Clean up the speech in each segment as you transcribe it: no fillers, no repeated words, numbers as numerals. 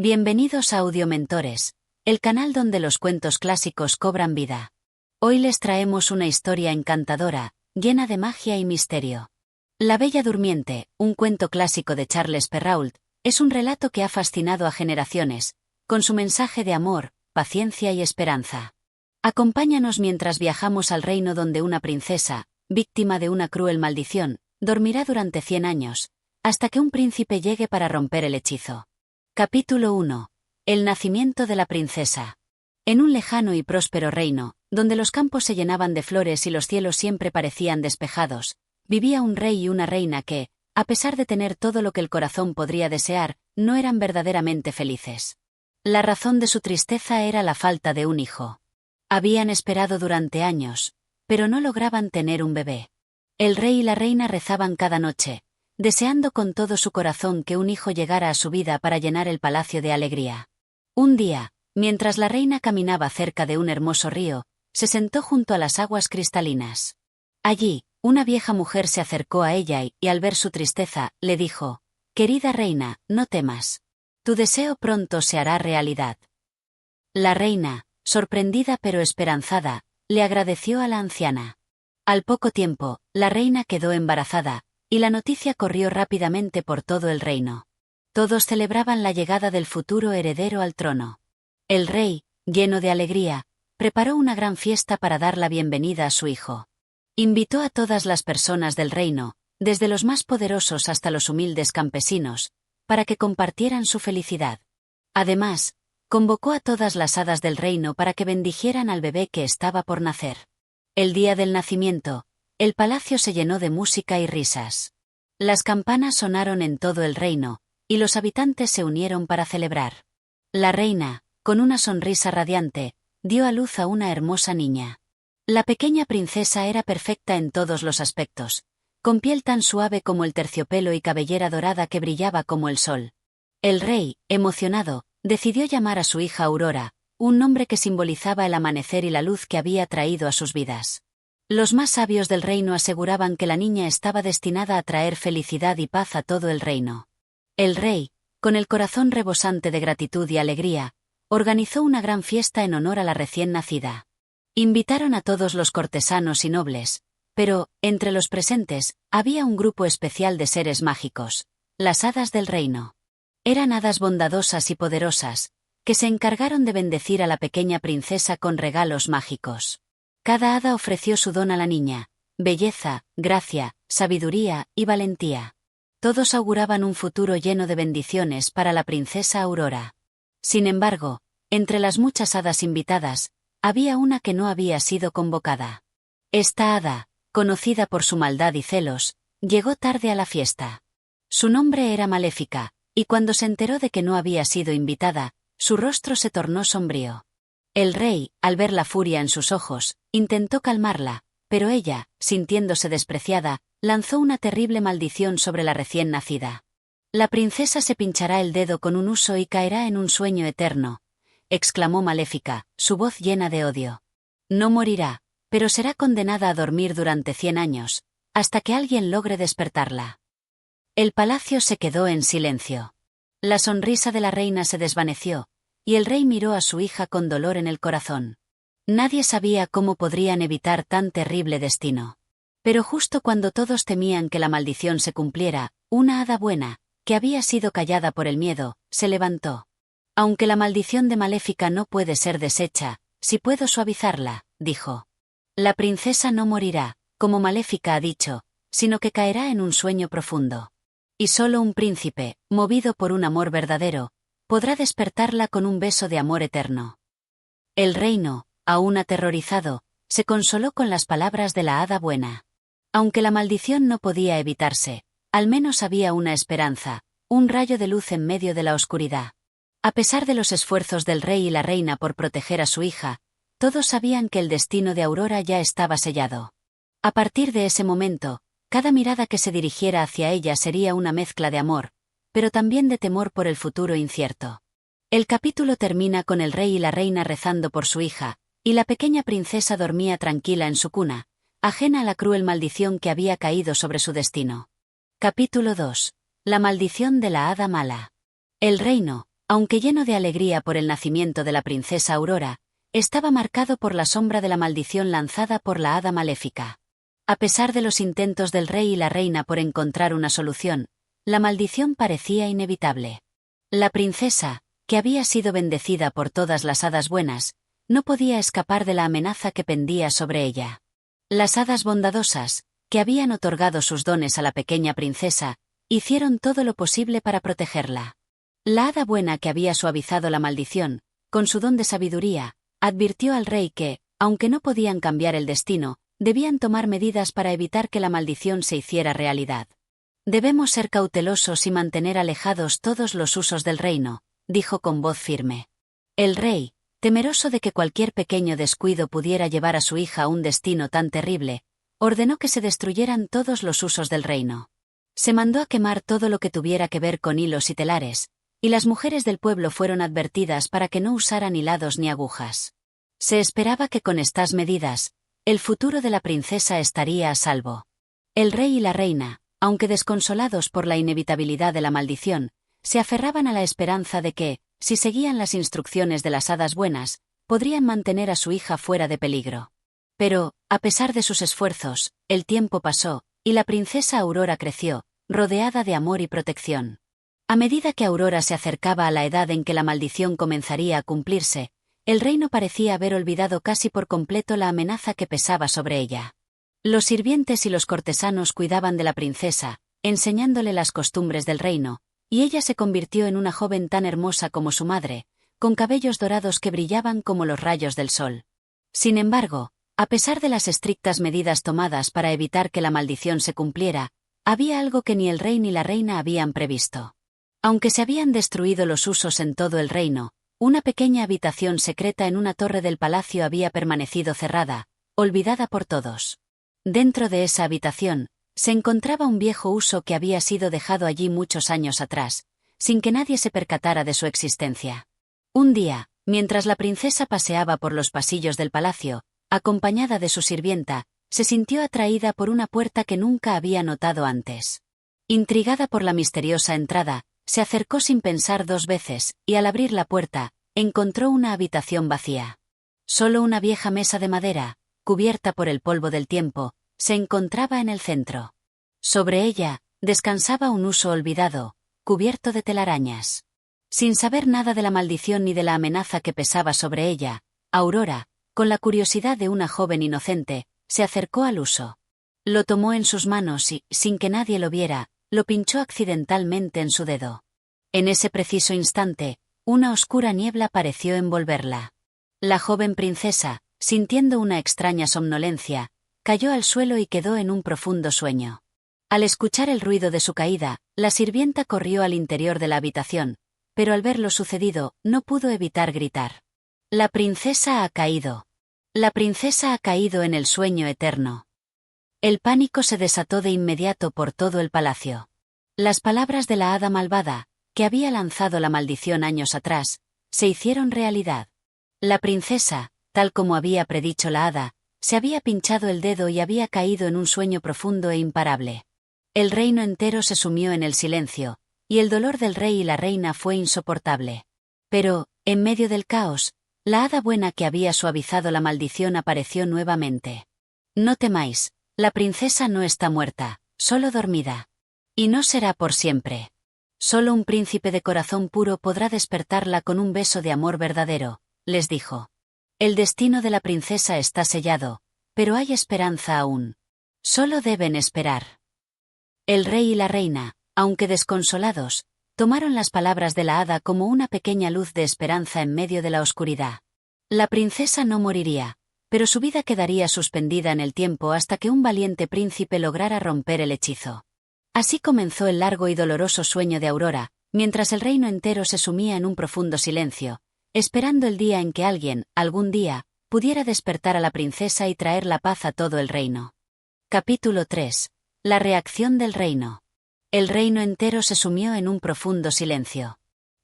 Bienvenidos a Audiomentores, el canal donde los cuentos clásicos cobran vida. Hoy les traemos una historia encantadora, llena de magia y misterio. La Bella Durmiente, un cuento clásico de Charles Perrault, es un relato que ha fascinado a generaciones, con su mensaje de amor, paciencia y esperanza. Acompáñanos mientras viajamos al reino donde una princesa, víctima de una cruel maldición, dormirá durante 100 años, hasta que un príncipe llegue para romper el hechizo. Capítulo 1. El nacimiento de la princesa. En un lejano y próspero reino, donde los campos se llenaban de flores y los cielos siempre parecían despejados, vivía un rey y una reina que, a pesar de tener todo lo que el corazón podría desear, no eran verdaderamente felices. La razón de su tristeza era la falta de un hijo. Habían esperado durante años, pero no lograban tener un bebé. El rey y la reina rezaban cada noche, deseando con todo su corazón que un hijo llegara a su vida para llenar el palacio de alegría. Un día, mientras la reina caminaba cerca de un hermoso río, se sentó junto a las aguas cristalinas. Allí, una vieja mujer se acercó a ella y al ver su tristeza, le dijo: «Querida reina, no temas. Tu deseo pronto se hará realidad». La reina, sorprendida pero esperanzada, le agradeció a la anciana. Al poco tiempo, la reina quedó embarazada, y la noticia corrió rápidamente por todo el reino. Todos celebraban la llegada del futuro heredero al trono. El rey, lleno de alegría, preparó una gran fiesta para dar la bienvenida a su hijo. Invitó a todas las personas del reino, desde los más poderosos hasta los humildes campesinos, para que compartieran su felicidad. Además, convocó a todas las hadas del reino para que bendijeran al bebé que estaba por nacer. El día del nacimiento, el palacio se llenó de música y risas. Las campanas sonaron en todo el reino, y los habitantes se unieron para celebrar. La reina, con una sonrisa radiante, dio a luz a una hermosa niña. La pequeña princesa era perfecta en todos los aspectos, con piel tan suave como el terciopelo y cabellera dorada que brillaba como el sol. El rey, emocionado, decidió llamar a su hija Aurora, un nombre que simbolizaba el amanecer y la luz que había traído a sus vidas. Los más sabios del reino aseguraban que la niña estaba destinada a traer felicidad y paz a todo el reino. El rey, con el corazón rebosante de gratitud y alegría, organizó una gran fiesta en honor a la recién nacida. Invitaron a todos los cortesanos y nobles, pero, entre los presentes, había un grupo especial de seres mágicos, las hadas del reino. Eran hadas bondadosas y poderosas, que se encargaron de bendecir a la pequeña princesa con regalos mágicos. Cada hada ofreció su don a la niña: belleza, gracia, sabiduría y valentía. Todos auguraban un futuro lleno de bendiciones para la princesa Aurora. Sin embargo, entre las muchas hadas invitadas, había una que no había sido convocada. Esta hada, conocida por su maldad y celos, llegó tarde a la fiesta. Su nombre era Maléfica, y cuando se enteró de que no había sido invitada, su rostro se tornó sombrío. El rey, al ver la furia en sus ojos, intentó calmarla, pero ella, sintiéndose despreciada, lanzó una terrible maldición sobre la recién nacida. «La princesa se pinchará el dedo con un huso y caerá en un sueño eterno», exclamó Maléfica, su voz llena de odio. «No morirá, pero será condenada a dormir durante 100 años, hasta que alguien logre despertarla». El palacio se quedó en silencio. La sonrisa de la reina se desvaneció, y el rey miró a su hija con dolor en el corazón. Nadie sabía cómo podrían evitar tan terrible destino. Pero justo cuando todos temían que la maldición se cumpliera, una hada buena, que había sido callada por el miedo, se levantó. «Aunque la maldición de Maléfica no puede ser deshecha, si puedo suavizarla», dijo. «La princesa no morirá, como Maléfica ha dicho, sino que caerá en un sueño profundo. Y solo un príncipe, movido por un amor verdadero, podrá despertarla con un beso de amor eterno». El reino, aún aterrorizado, se consoló con las palabras de la hada buena. Aunque la maldición no podía evitarse, al menos había una esperanza, un rayo de luz en medio de la oscuridad. A pesar de los esfuerzos del rey y la reina por proteger a su hija, todos sabían que el destino de Aurora ya estaba sellado. A partir de ese momento, cada mirada que se dirigiera hacia ella sería una mezcla de amor, pero también de temor por el futuro incierto. El capítulo termina con el rey y la reina rezando por su hija, y la pequeña princesa dormía tranquila en su cuna, ajena a la cruel maldición que había caído sobre su destino. Capítulo 2. La maldición de la hada mala. El reino, aunque lleno de alegría por el nacimiento de la princesa Aurora, estaba marcado por la sombra de la maldición lanzada por la hada maléfica. A pesar de los intentos del rey y la reina por encontrar una solución, la maldición parecía inevitable. La princesa, que había sido bendecida por todas las hadas buenas, no podía escapar de la amenaza que pendía sobre ella. Las hadas bondadosas, que habían otorgado sus dones a la pequeña princesa, hicieron todo lo posible para protegerla. La hada buena que había suavizado la maldición, con su don de sabiduría, advirtió al rey que, aunque no podían cambiar el destino, debían tomar medidas para evitar que la maldición se hiciera realidad. Debemos ser cautelosos y mantener alejados todos los usos del reino, dijo con voz firme. El rey, temeroso de que cualquier pequeño descuido pudiera llevar a su hija a un destino tan terrible, ordenó que se destruyeran todos los usos del reino. Se mandó a quemar todo lo que tuviera que ver con hilos y telares, y las mujeres del pueblo fueron advertidas para que no usaran hilados ni agujas. Se esperaba que con estas medidas, el futuro de la princesa estaría a salvo. El rey y la reina, aunque desconsolados por la inevitabilidad de la maldición, se aferraban a la esperanza de que, si seguían las instrucciones de las hadas buenas, podrían mantener a su hija fuera de peligro. Pero, a pesar de sus esfuerzos, el tiempo pasó, y la princesa Aurora creció, rodeada de amor y protección. A medida que Aurora se acercaba a la edad en que la maldición comenzaría a cumplirse, el reino parecía haber olvidado casi por completo la amenaza que pesaba sobre ella. Los sirvientes y los cortesanos cuidaban de la princesa, enseñándole las costumbres del reino, y ella se convirtió en una joven tan hermosa como su madre, con cabellos dorados que brillaban como los rayos del sol. Sin embargo, a pesar de las estrictas medidas tomadas para evitar que la maldición se cumpliera, había algo que ni el rey ni la reina habían previsto. Aunque se habían destruido los usos en todo el reino, una pequeña habitación secreta en una torre del palacio había permanecido cerrada, olvidada por todos. Dentro de esa habitación, se encontraba un viejo uso que había sido dejado allí muchos años atrás, sin que nadie se percatara de su existencia. Un día, mientras la princesa paseaba por los pasillos del palacio, acompañada de su sirvienta, se sintió atraída por una puerta que nunca había notado antes. Intrigada por la misteriosa entrada, se acercó sin pensar dos veces, y al abrir la puerta, encontró una habitación vacía. Solo una vieja mesa de madera, cubierta por el polvo del tiempo, se encontraba en el centro. Sobre ella, descansaba un huso olvidado, cubierto de telarañas. Sin saber nada de la maldición ni de la amenaza que pesaba sobre ella, Aurora, con la curiosidad de una joven inocente, se acercó al huso. Lo tomó en sus manos y, sin que nadie lo viera, lo pinchó accidentalmente en su dedo. En ese preciso instante, una oscura niebla pareció envolverla. La joven princesa, sintiendo una extraña somnolencia, cayó al suelo y quedó en un profundo sueño. Al escuchar el ruido de su caída, la sirvienta corrió al interior de la habitación, pero al ver lo sucedido, no pudo evitar gritar. «La princesa ha caído. La princesa ha caído en el sueño eterno». El pánico se desató de inmediato por todo el palacio. Las palabras de la hada malvada, que había lanzado la maldición años atrás, se hicieron realidad. La princesa, tal como había predicho la hada, se había pinchado el dedo y había caído en un sueño profundo e imparable. El reino entero se sumió en el silencio, y el dolor del rey y la reina fue insoportable. Pero, en medio del caos, la hada buena que había suavizado la maldición apareció nuevamente. «No temáis, la princesa no está muerta, solo dormida. Y no será por siempre. Solo un príncipe de corazón puro podrá despertarla con un beso de amor verdadero», les dijo. «El destino de la princesa está sellado, pero hay esperanza aún. Solo deben esperar». El rey y la reina, aunque desconsolados, tomaron las palabras de la hada como una pequeña luz de esperanza en medio de la oscuridad. La princesa no moriría, pero su vida quedaría suspendida en el tiempo hasta que un valiente príncipe lograra romper el hechizo. Así comenzó el largo y doloroso sueño de Aurora, mientras el reino entero se sumía en un profundo silencio, esperando el día en que alguien, algún día, pudiera despertar a la princesa y traer la paz a todo el reino. Capítulo 3. La reacción del reino. El reino entero se sumió en un profundo silencio.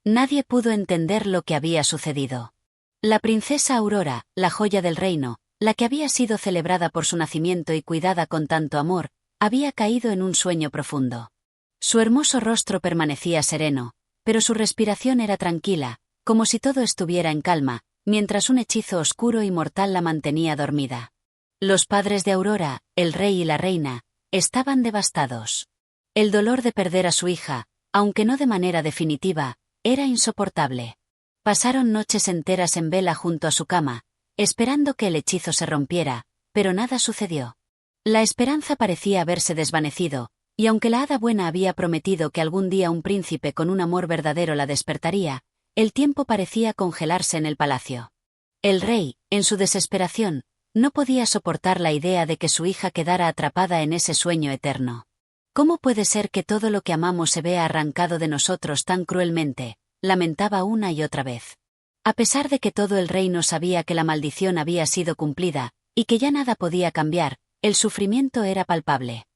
Nadie pudo entender lo que había sucedido. La princesa Aurora, la joya del reino, la que había sido celebrada por su nacimiento y cuidada con tanto amor, había caído en un sueño profundo. Su hermoso rostro permanecía sereno, pero su respiración era tranquila, como si todo estuviera en calma, mientras un hechizo oscuro y mortal la mantenía dormida. Los padres de Aurora, el rey y la reina, estaban devastados. El dolor de perder a su hija, aunque no de manera definitiva, era insoportable. Pasaron noches enteras en vela junto a su cama, esperando que el hechizo se rompiera, pero nada sucedió. La esperanza parecía haberse desvanecido, y aunque la hada buena había prometido que algún día un príncipe con un amor verdadero la despertaría, el tiempo parecía congelarse en el palacio. El rey, en su desesperación, no podía soportar la idea de que su hija quedara atrapada en ese sueño eterno. ¿Cómo puede ser que todo lo que amamos se vea arrancado de nosotros tan cruelmente?, lamentaba una y otra vez. A pesar de que todo el reino sabía que la maldición había sido cumplida, y que ya nada podía cambiar, el sufrimiento era palpable.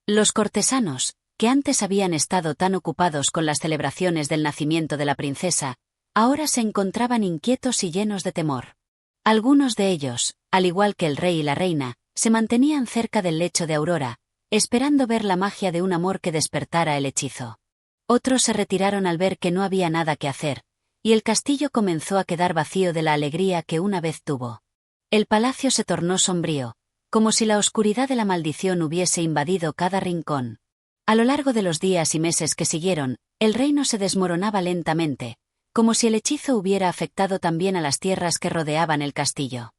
Los cortesanos, que antes habían estado tan ocupados con las celebraciones del nacimiento de la princesa, ahora se encontraban inquietos y llenos de temor. Algunos de ellos, al igual que el rey y la reina, se mantenían cerca del lecho de Aurora, esperando ver la magia de un amor que despertara el hechizo. Otros se retiraron al ver que no había nada que hacer, y el castillo comenzó a quedar vacío de la alegría que una vez tuvo. El palacio se tornó sombrío, como si la oscuridad de la maldición hubiese invadido cada rincón. A lo largo de los días y meses que siguieron, el reino se desmoronaba lentamente, como si el hechizo hubiera afectado también a las tierras que rodeaban el castillo.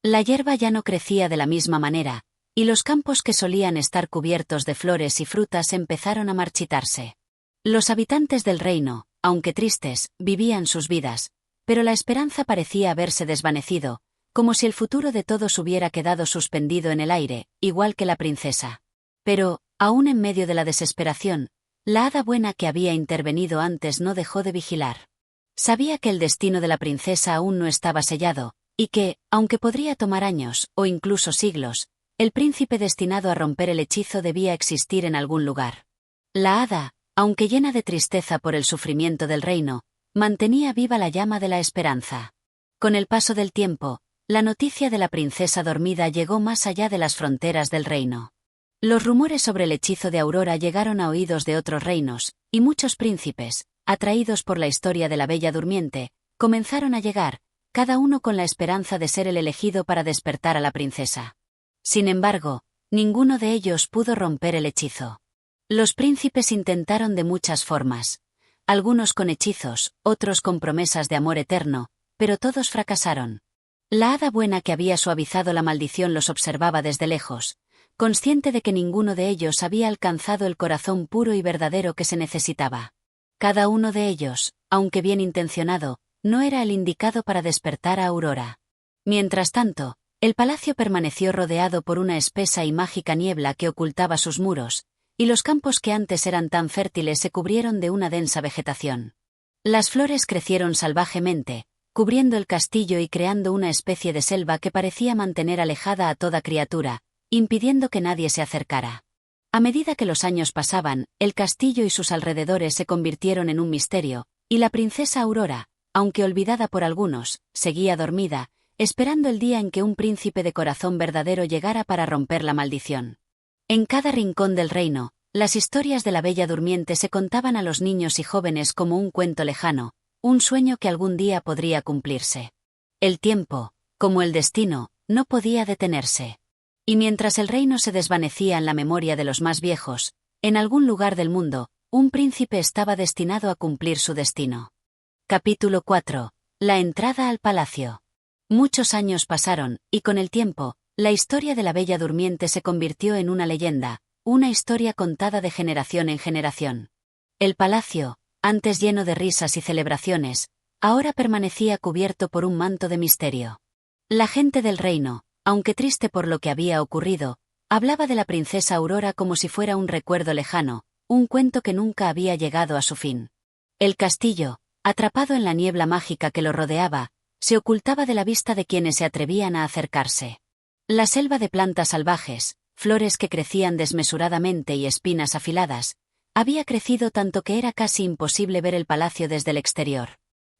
La hierba ya no crecía de la misma manera, y los campos que solían estar cubiertos de flores y frutas empezaron a marchitarse. Los habitantes del reino, aunque tristes, vivían sus vidas, pero la esperanza parecía haberse desvanecido, como si el futuro de todos hubiera quedado suspendido en el aire, igual que la princesa. Pero, aún en medio de la desesperación, la hada buena que había intervenido antes no dejó de vigilar. Sabía que el destino de la princesa aún no estaba sellado, y que, aunque podría tomar años, o incluso siglos, el príncipe destinado a romper el hechizo debía existir en algún lugar. La hada, aunque llena de tristeza por el sufrimiento del reino, mantenía viva la llama de la esperanza. Con el paso del tiempo, la noticia de la princesa dormida llegó más allá de las fronteras del reino. Los rumores sobre el hechizo de Aurora llegaron a oídos de otros reinos, y muchos príncipes, atraídos por la historia de la Bella Durmiente, comenzaron a llegar, cada uno con la esperanza de ser el elegido para despertar a la princesa. Sin embargo, ninguno de ellos pudo romper el hechizo. Los príncipes intentaron de muchas formas, algunos con hechizos, otros con promesas de amor eterno, pero todos fracasaron. La hada buena que había suavizado la maldición los observaba desde lejos, consciente de que ninguno de ellos había alcanzado el corazón puro y verdadero que se necesitaba. Cada uno de ellos, aunque bien intencionado, no era el indicado para despertar a Aurora. Mientras tanto, el palacio permaneció rodeado por una espesa y mágica niebla que ocultaba sus muros, y los campos que antes eran tan fértiles se cubrieron de una densa vegetación. Las flores crecieron salvajemente, cubriendo el castillo y creando una especie de selva que parecía mantener alejada a toda criatura, impidiendo que nadie se acercara. A medida que los años pasaban, el castillo y sus alrededores se convirtieron en un misterio, y la princesa Aurora, aunque olvidada por algunos, seguía dormida, esperando el día en que un príncipe de corazón verdadero llegara para romper la maldición. En cada rincón del reino, las historias de la Bella Durmiente se contaban a los niños y jóvenes como un cuento lejano, un sueño que algún día podría cumplirse. El tiempo, como el destino, no podía detenerse. Y mientras el reino se desvanecía en la memoria de los más viejos, en algún lugar del mundo, un príncipe estaba destinado a cumplir su destino. Capítulo 4. La entrada al palacio. Muchos años pasaron, y con el tiempo, la historia de la Bella Durmiente se convirtió en una leyenda, una historia contada de generación en generación. El palacio, antes lleno de risas y celebraciones, ahora permanecía cubierto por un manto de misterio. La gente del reino, aunque triste por lo que había ocurrido, hablaba de la princesa Aurora como si fuera un recuerdo lejano, un cuento que nunca había llegado a su fin. El castillo, atrapado en la niebla mágica que lo rodeaba, se ocultaba de la vista de quienes se atrevían a acercarse. La selva de plantas salvajes, flores que crecían desmesuradamente y espinas afiladas, había crecido tanto que era casi imposible ver el palacio desde el exterior.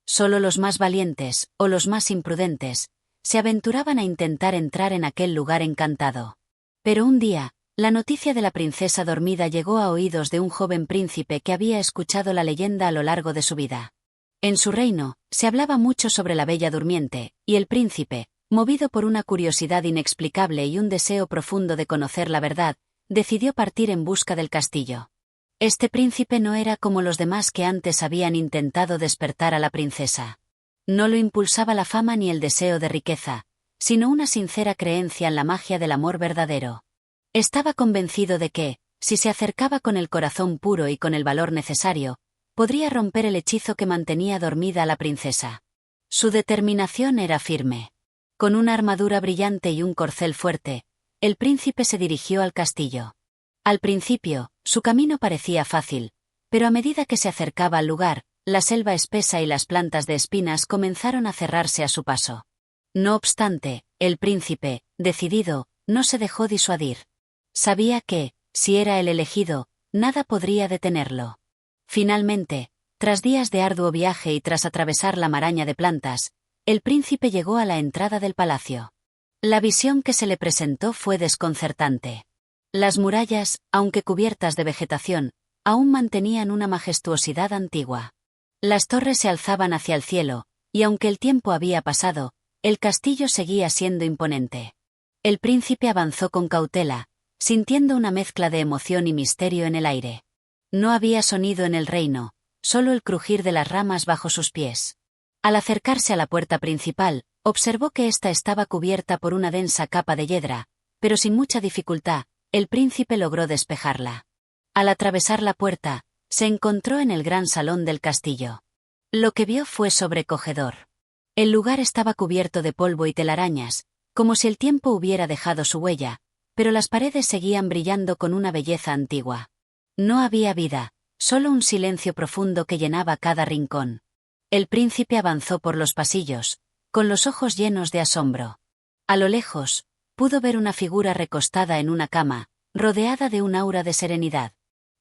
Solo los más valientes, o los más imprudentes, se aventuraban a intentar entrar en aquel lugar encantado. Pero un día, La noticia de la princesa dormida llegó a oídos de un joven príncipe que había escuchado la leyenda a lo largo de su vida. En su reino, se hablaba mucho sobre la Bella Durmiente, y el príncipe, movido por una curiosidad inexplicable y un deseo profundo de conocer la verdad, decidió partir en busca del castillo. Este príncipe no era como los demás que antes habían intentado despertar a la princesa. No lo impulsaba la fama ni el deseo de riqueza, sino una sincera creencia en la magia del amor verdadero. Estaba convencido de que, si se acercaba con el corazón puro y con el valor necesario, podría romper el hechizo que mantenía dormida a la princesa. Su determinación era firme. Con una armadura brillante y un corcel fuerte, el príncipe se dirigió al castillo. Al principio, su camino parecía fácil, pero a medida que se acercaba al lugar, la selva espesa y las plantas de espinas comenzaron a cerrarse a su paso. No obstante, el príncipe, decidido, no se dejó disuadir. Sabía que, si era el elegido, nada podría detenerlo. Finalmente, tras días de arduo viaje y tras atravesar la maraña de plantas, el príncipe llegó a la entrada del palacio. La visión que se le presentó fue desconcertante. Las murallas, aunque cubiertas de vegetación, aún mantenían una majestuosidad antigua. Las torres se alzaban hacia el cielo, y aunque el tiempo había pasado, el castillo seguía siendo imponente. El príncipe avanzó con cautela, sintiendo una mezcla de emoción y misterio en el aire. No había sonido en el reino, solo el crujir de las ramas bajo sus pies. Al acercarse a la puerta principal, observó que ésta estaba cubierta por una densa capa de hiedra, pero sin mucha dificultad, el príncipe logró despejarla. Al atravesar la puerta, se encontró en el gran salón del castillo. Lo que vio fue sobrecogedor. El lugar estaba cubierto de polvo y telarañas, como si el tiempo hubiera dejado su huella, pero las paredes seguían brillando con una belleza antigua. No había vida, solo un silencio profundo que llenaba cada rincón. El príncipe avanzó por los pasillos, con los ojos llenos de asombro. A lo lejos, pudo ver una figura recostada en una cama, rodeada de un aura de serenidad.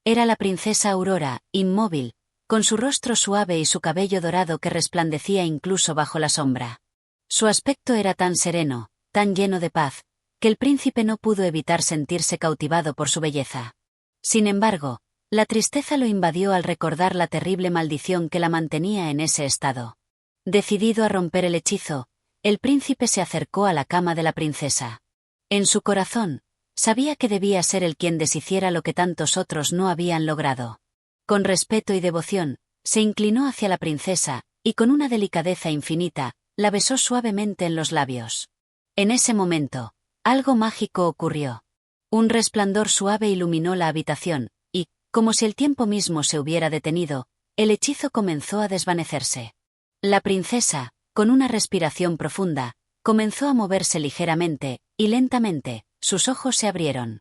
Era la princesa Aurora, inmóvil, con su rostro suave y su cabello dorado que resplandecía incluso bajo la sombra. Su aspecto era tan sereno, tan lleno de paz, que el príncipe no pudo evitar sentirse cautivado por su belleza. Sin embargo, la tristeza lo invadió al recordar la terrible maldición que la mantenía en ese estado. Decidido a romper el hechizo, el príncipe se acercó a la cama de la princesa. En su corazón, sabía que debía ser él quien deshiciera lo que tantos otros no habían logrado. Con respeto y devoción, se inclinó hacia la princesa, y con una delicadeza infinita, la besó suavemente en los labios. En ese momento, algo mágico ocurrió. Un resplandor suave iluminó la habitación, y, como si el tiempo mismo se hubiera detenido, el hechizo comenzó a desvanecerse. La princesa, con una respiración profunda, comenzó a moverse ligeramente, y lentamente, sus ojos se abrieron.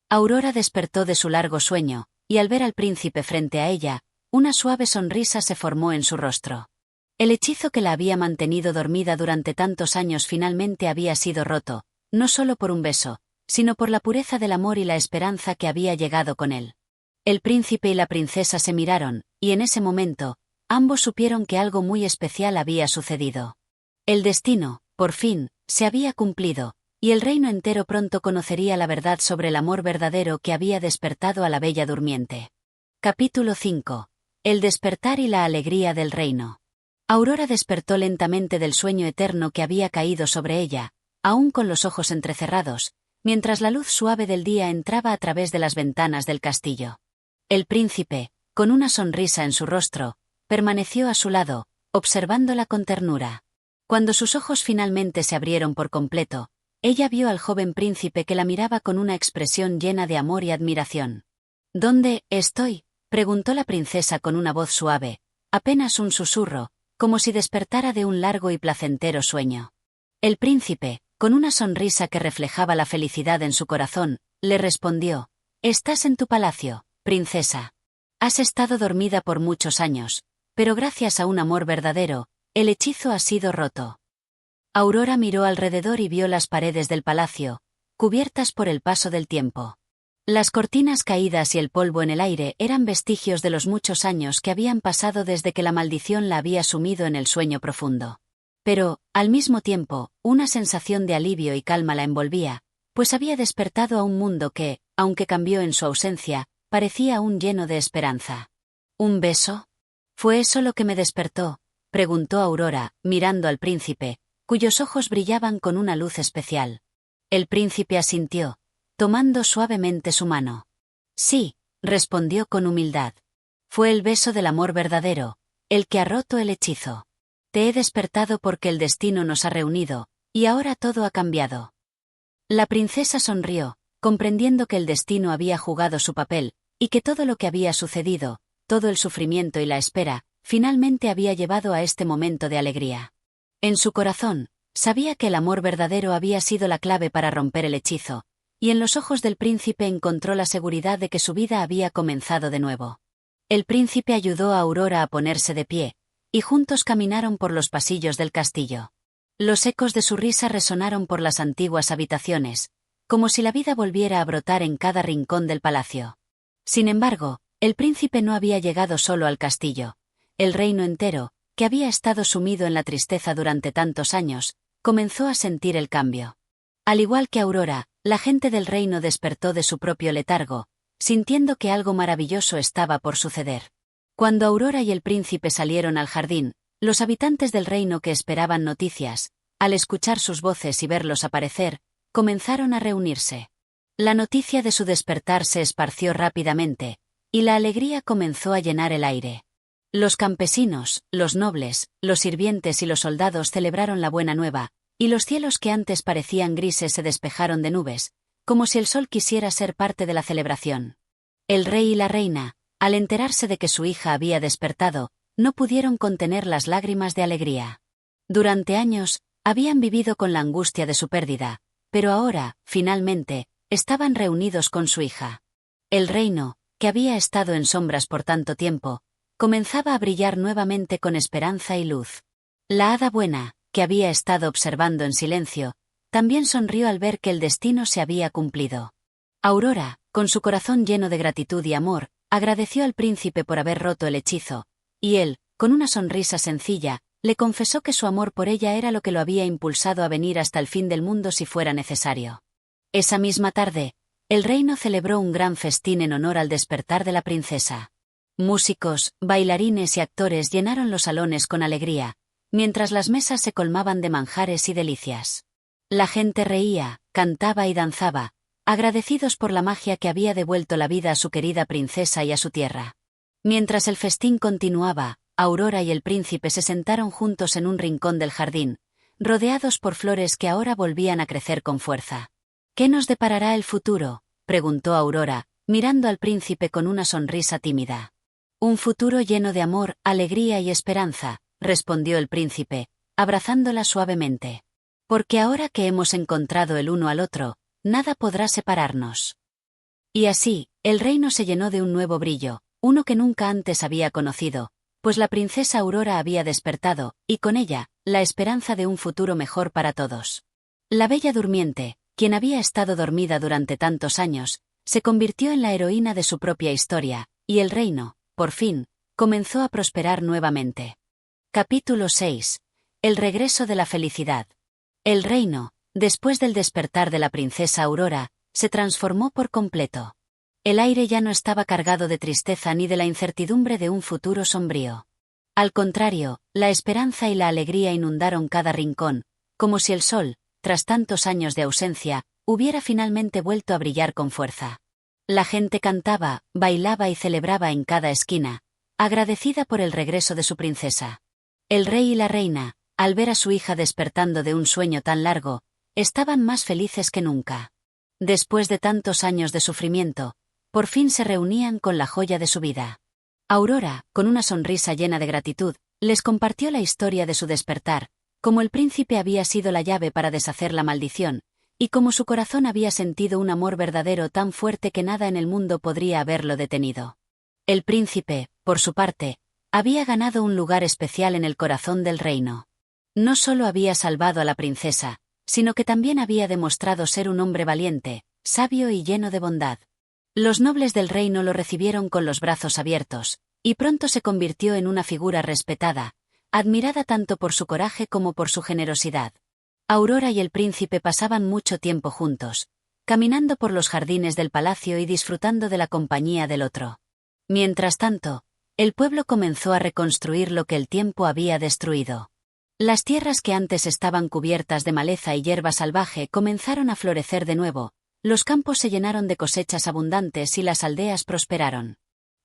Aurora despertó de su largo sueño, y al ver al príncipe frente a ella, una suave sonrisa se formó en su rostro. El hechizo que la había mantenido dormida durante tantos años finalmente había sido roto, no solo por un beso, sino por la pureza del amor y la esperanza que había llegado con él. El príncipe y la princesa se miraron, y en ese momento, ambos supieron que algo muy especial había sucedido. El destino, por fin, se había cumplido, y el reino entero pronto conocería la verdad sobre el amor verdadero que había despertado a la Bella Durmiente. Capítulo 5. El despertar y la alegría del reino. Aurora despertó lentamente del sueño eterno que había caído sobre ella, aún con los ojos entrecerrados, mientras la luz suave del día entraba a través de las ventanas del castillo. El príncipe, con una sonrisa en su rostro, permaneció a su lado, observándola con ternura. Cuando sus ojos finalmente se abrieron por completo, ella vio al joven príncipe que la miraba con una expresión llena de amor y admiración. ¿Dónde estoy?, preguntó la princesa con una voz suave, apenas un susurro, como si despertara de un largo y placentero sueño. El príncipe, con una sonrisa que reflejaba la felicidad en su corazón, le respondió: «Estás en tu palacio, princesa. Has estado dormida por muchos años, pero gracias a un amor verdadero, el hechizo ha sido roto». Aurora miró alrededor y vio las paredes del palacio, cubiertas por el paso del tiempo. Las cortinas caídas y el polvo en el aire eran vestigios de los muchos años que habían pasado desde que la maldición la había sumido en el sueño profundo. Pero, al mismo tiempo, una sensación de alivio y calma la envolvía, pues había despertado a un mundo que, aunque cambió en su ausencia, parecía aún lleno de esperanza. ¿Un beso? ¿Fue eso lo que me despertó?, preguntó Aurora, mirando al príncipe, cuyos ojos brillaban con una luz especial. El príncipe asintió, tomando suavemente su mano. Sí, respondió con humildad. Fue el beso del amor verdadero, el que ha roto el hechizo. Te he despertado porque el destino nos ha reunido, y ahora todo ha cambiado. La princesa sonrió, comprendiendo que el destino había jugado su papel, y que todo lo que había sucedido, todo el sufrimiento y la espera, finalmente había llevado a este momento de alegría. En su corazón, sabía que el amor verdadero había sido la clave para romper el hechizo, y en los ojos del príncipe encontró la seguridad de que su vida había comenzado de nuevo. El príncipe ayudó a Aurora a ponerse de pie, y juntos caminaron por los pasillos del castillo. Los ecos de su risa resonaron por las antiguas habitaciones, como si la vida volviera a brotar en cada rincón del palacio. Sin embargo, el príncipe no había llegado solo al castillo. El reino entero, que había estado sumido en la tristeza durante tantos años, comenzó a sentir el cambio. Al igual que Aurora, la gente del reino despertó de su propio letargo, sintiendo que algo maravilloso estaba por suceder. Cuando Aurora y el príncipe salieron al jardín, los habitantes del reino que esperaban noticias, al escuchar sus voces y verlos aparecer, comenzaron a reunirse. La noticia de su despertar se esparció rápidamente, y la alegría comenzó a llenar el aire. Los campesinos, los nobles, los sirvientes y los soldados celebraron la buena nueva, y los cielos que antes parecían grises se despejaron de nubes, como si el sol quisiera ser parte de la celebración. El rey y la reina, al enterarse de que su hija había despertado, no pudieron contener las lágrimas de alegría. Durante años, habían vivido con la angustia de su pérdida, pero ahora, finalmente, estaban reunidos con su hija. El reino, que había estado en sombras por tanto tiempo, comenzaba a brillar nuevamente con esperanza y luz. La hada buena, que había estado observando en silencio, también sonrió al ver que el destino se había cumplido. Aurora, con su corazón lleno de gratitud y amor, agradeció al príncipe por haber roto el hechizo, y él, con una sonrisa sencilla, le confesó que su amor por ella era lo que lo había impulsado a venir hasta el fin del mundo si fuera necesario. Esa misma tarde, el reino celebró un gran festín en honor al despertar de la princesa. Músicos, bailarines y actores llenaron los salones con alegría, mientras las mesas se colmaban de manjares y delicias. La gente reía, cantaba y danzaba, agradecidos por la magia que había devuelto la vida a su querida princesa y a su tierra. Mientras el festín continuaba, Aurora y el príncipe se sentaron juntos en un rincón del jardín, rodeados por flores que ahora volvían a crecer con fuerza. ¿Qué nos deparará el futuro?, preguntó Aurora, mirando al príncipe con una sonrisa tímida. Un futuro lleno de amor, alegría y esperanza, respondió el príncipe, abrazándola suavemente. Porque ahora que hemos encontrado el uno al otro, nada podrá separarnos. Y así, el reino se llenó de un nuevo brillo, uno que nunca antes había conocido, pues la princesa Aurora había despertado, y con ella, la esperanza de un futuro mejor para todos. La Bella Durmiente, quien había estado dormida durante tantos años, se convirtió en la heroína de su propia historia, y el reino, por fin, comenzó a prosperar nuevamente. Capítulo 6. El regreso de la felicidad. El reino, después del despertar de la princesa Aurora, se transformó por completo. El aire ya no estaba cargado de tristeza ni de la incertidumbre de un futuro sombrío. Al contrario, la esperanza y la alegría inundaron cada rincón, como si el sol, tras tantos años de ausencia, hubiera finalmente vuelto a brillar con fuerza. La gente cantaba, bailaba y celebraba en cada esquina, agradecida por el regreso de su princesa. El rey y la reina, al ver a su hija despertando de un sueño tan largo, estaban más felices que nunca. Después de tantos años de sufrimiento, por fin se reunían con la joya de su vida. Aurora, con una sonrisa llena de gratitud, les compartió la historia de su despertar, como el príncipe había sido la llave para deshacer la maldición, y como su corazón había sentido un amor verdadero tan fuerte que nada en el mundo podría haberlo detenido. El príncipe, por su parte, había ganado un lugar especial en el corazón del reino. No solo había salvado a la princesa, sino que también había demostrado ser un hombre valiente, sabio y lleno de bondad. Los nobles del reino lo recibieron con los brazos abiertos, y pronto se convirtió en una figura respetada, admirada tanto por su coraje como por su generosidad. Aurora y el príncipe pasaban mucho tiempo juntos, caminando por los jardines del palacio y disfrutando de la compañía del otro. Mientras tanto, el pueblo comenzó a reconstruir lo que el tiempo había destruido. Las tierras que antes estaban cubiertas de maleza y hierba salvaje comenzaron a florecer de nuevo, los campos se llenaron de cosechas abundantes y las aldeas prosperaron.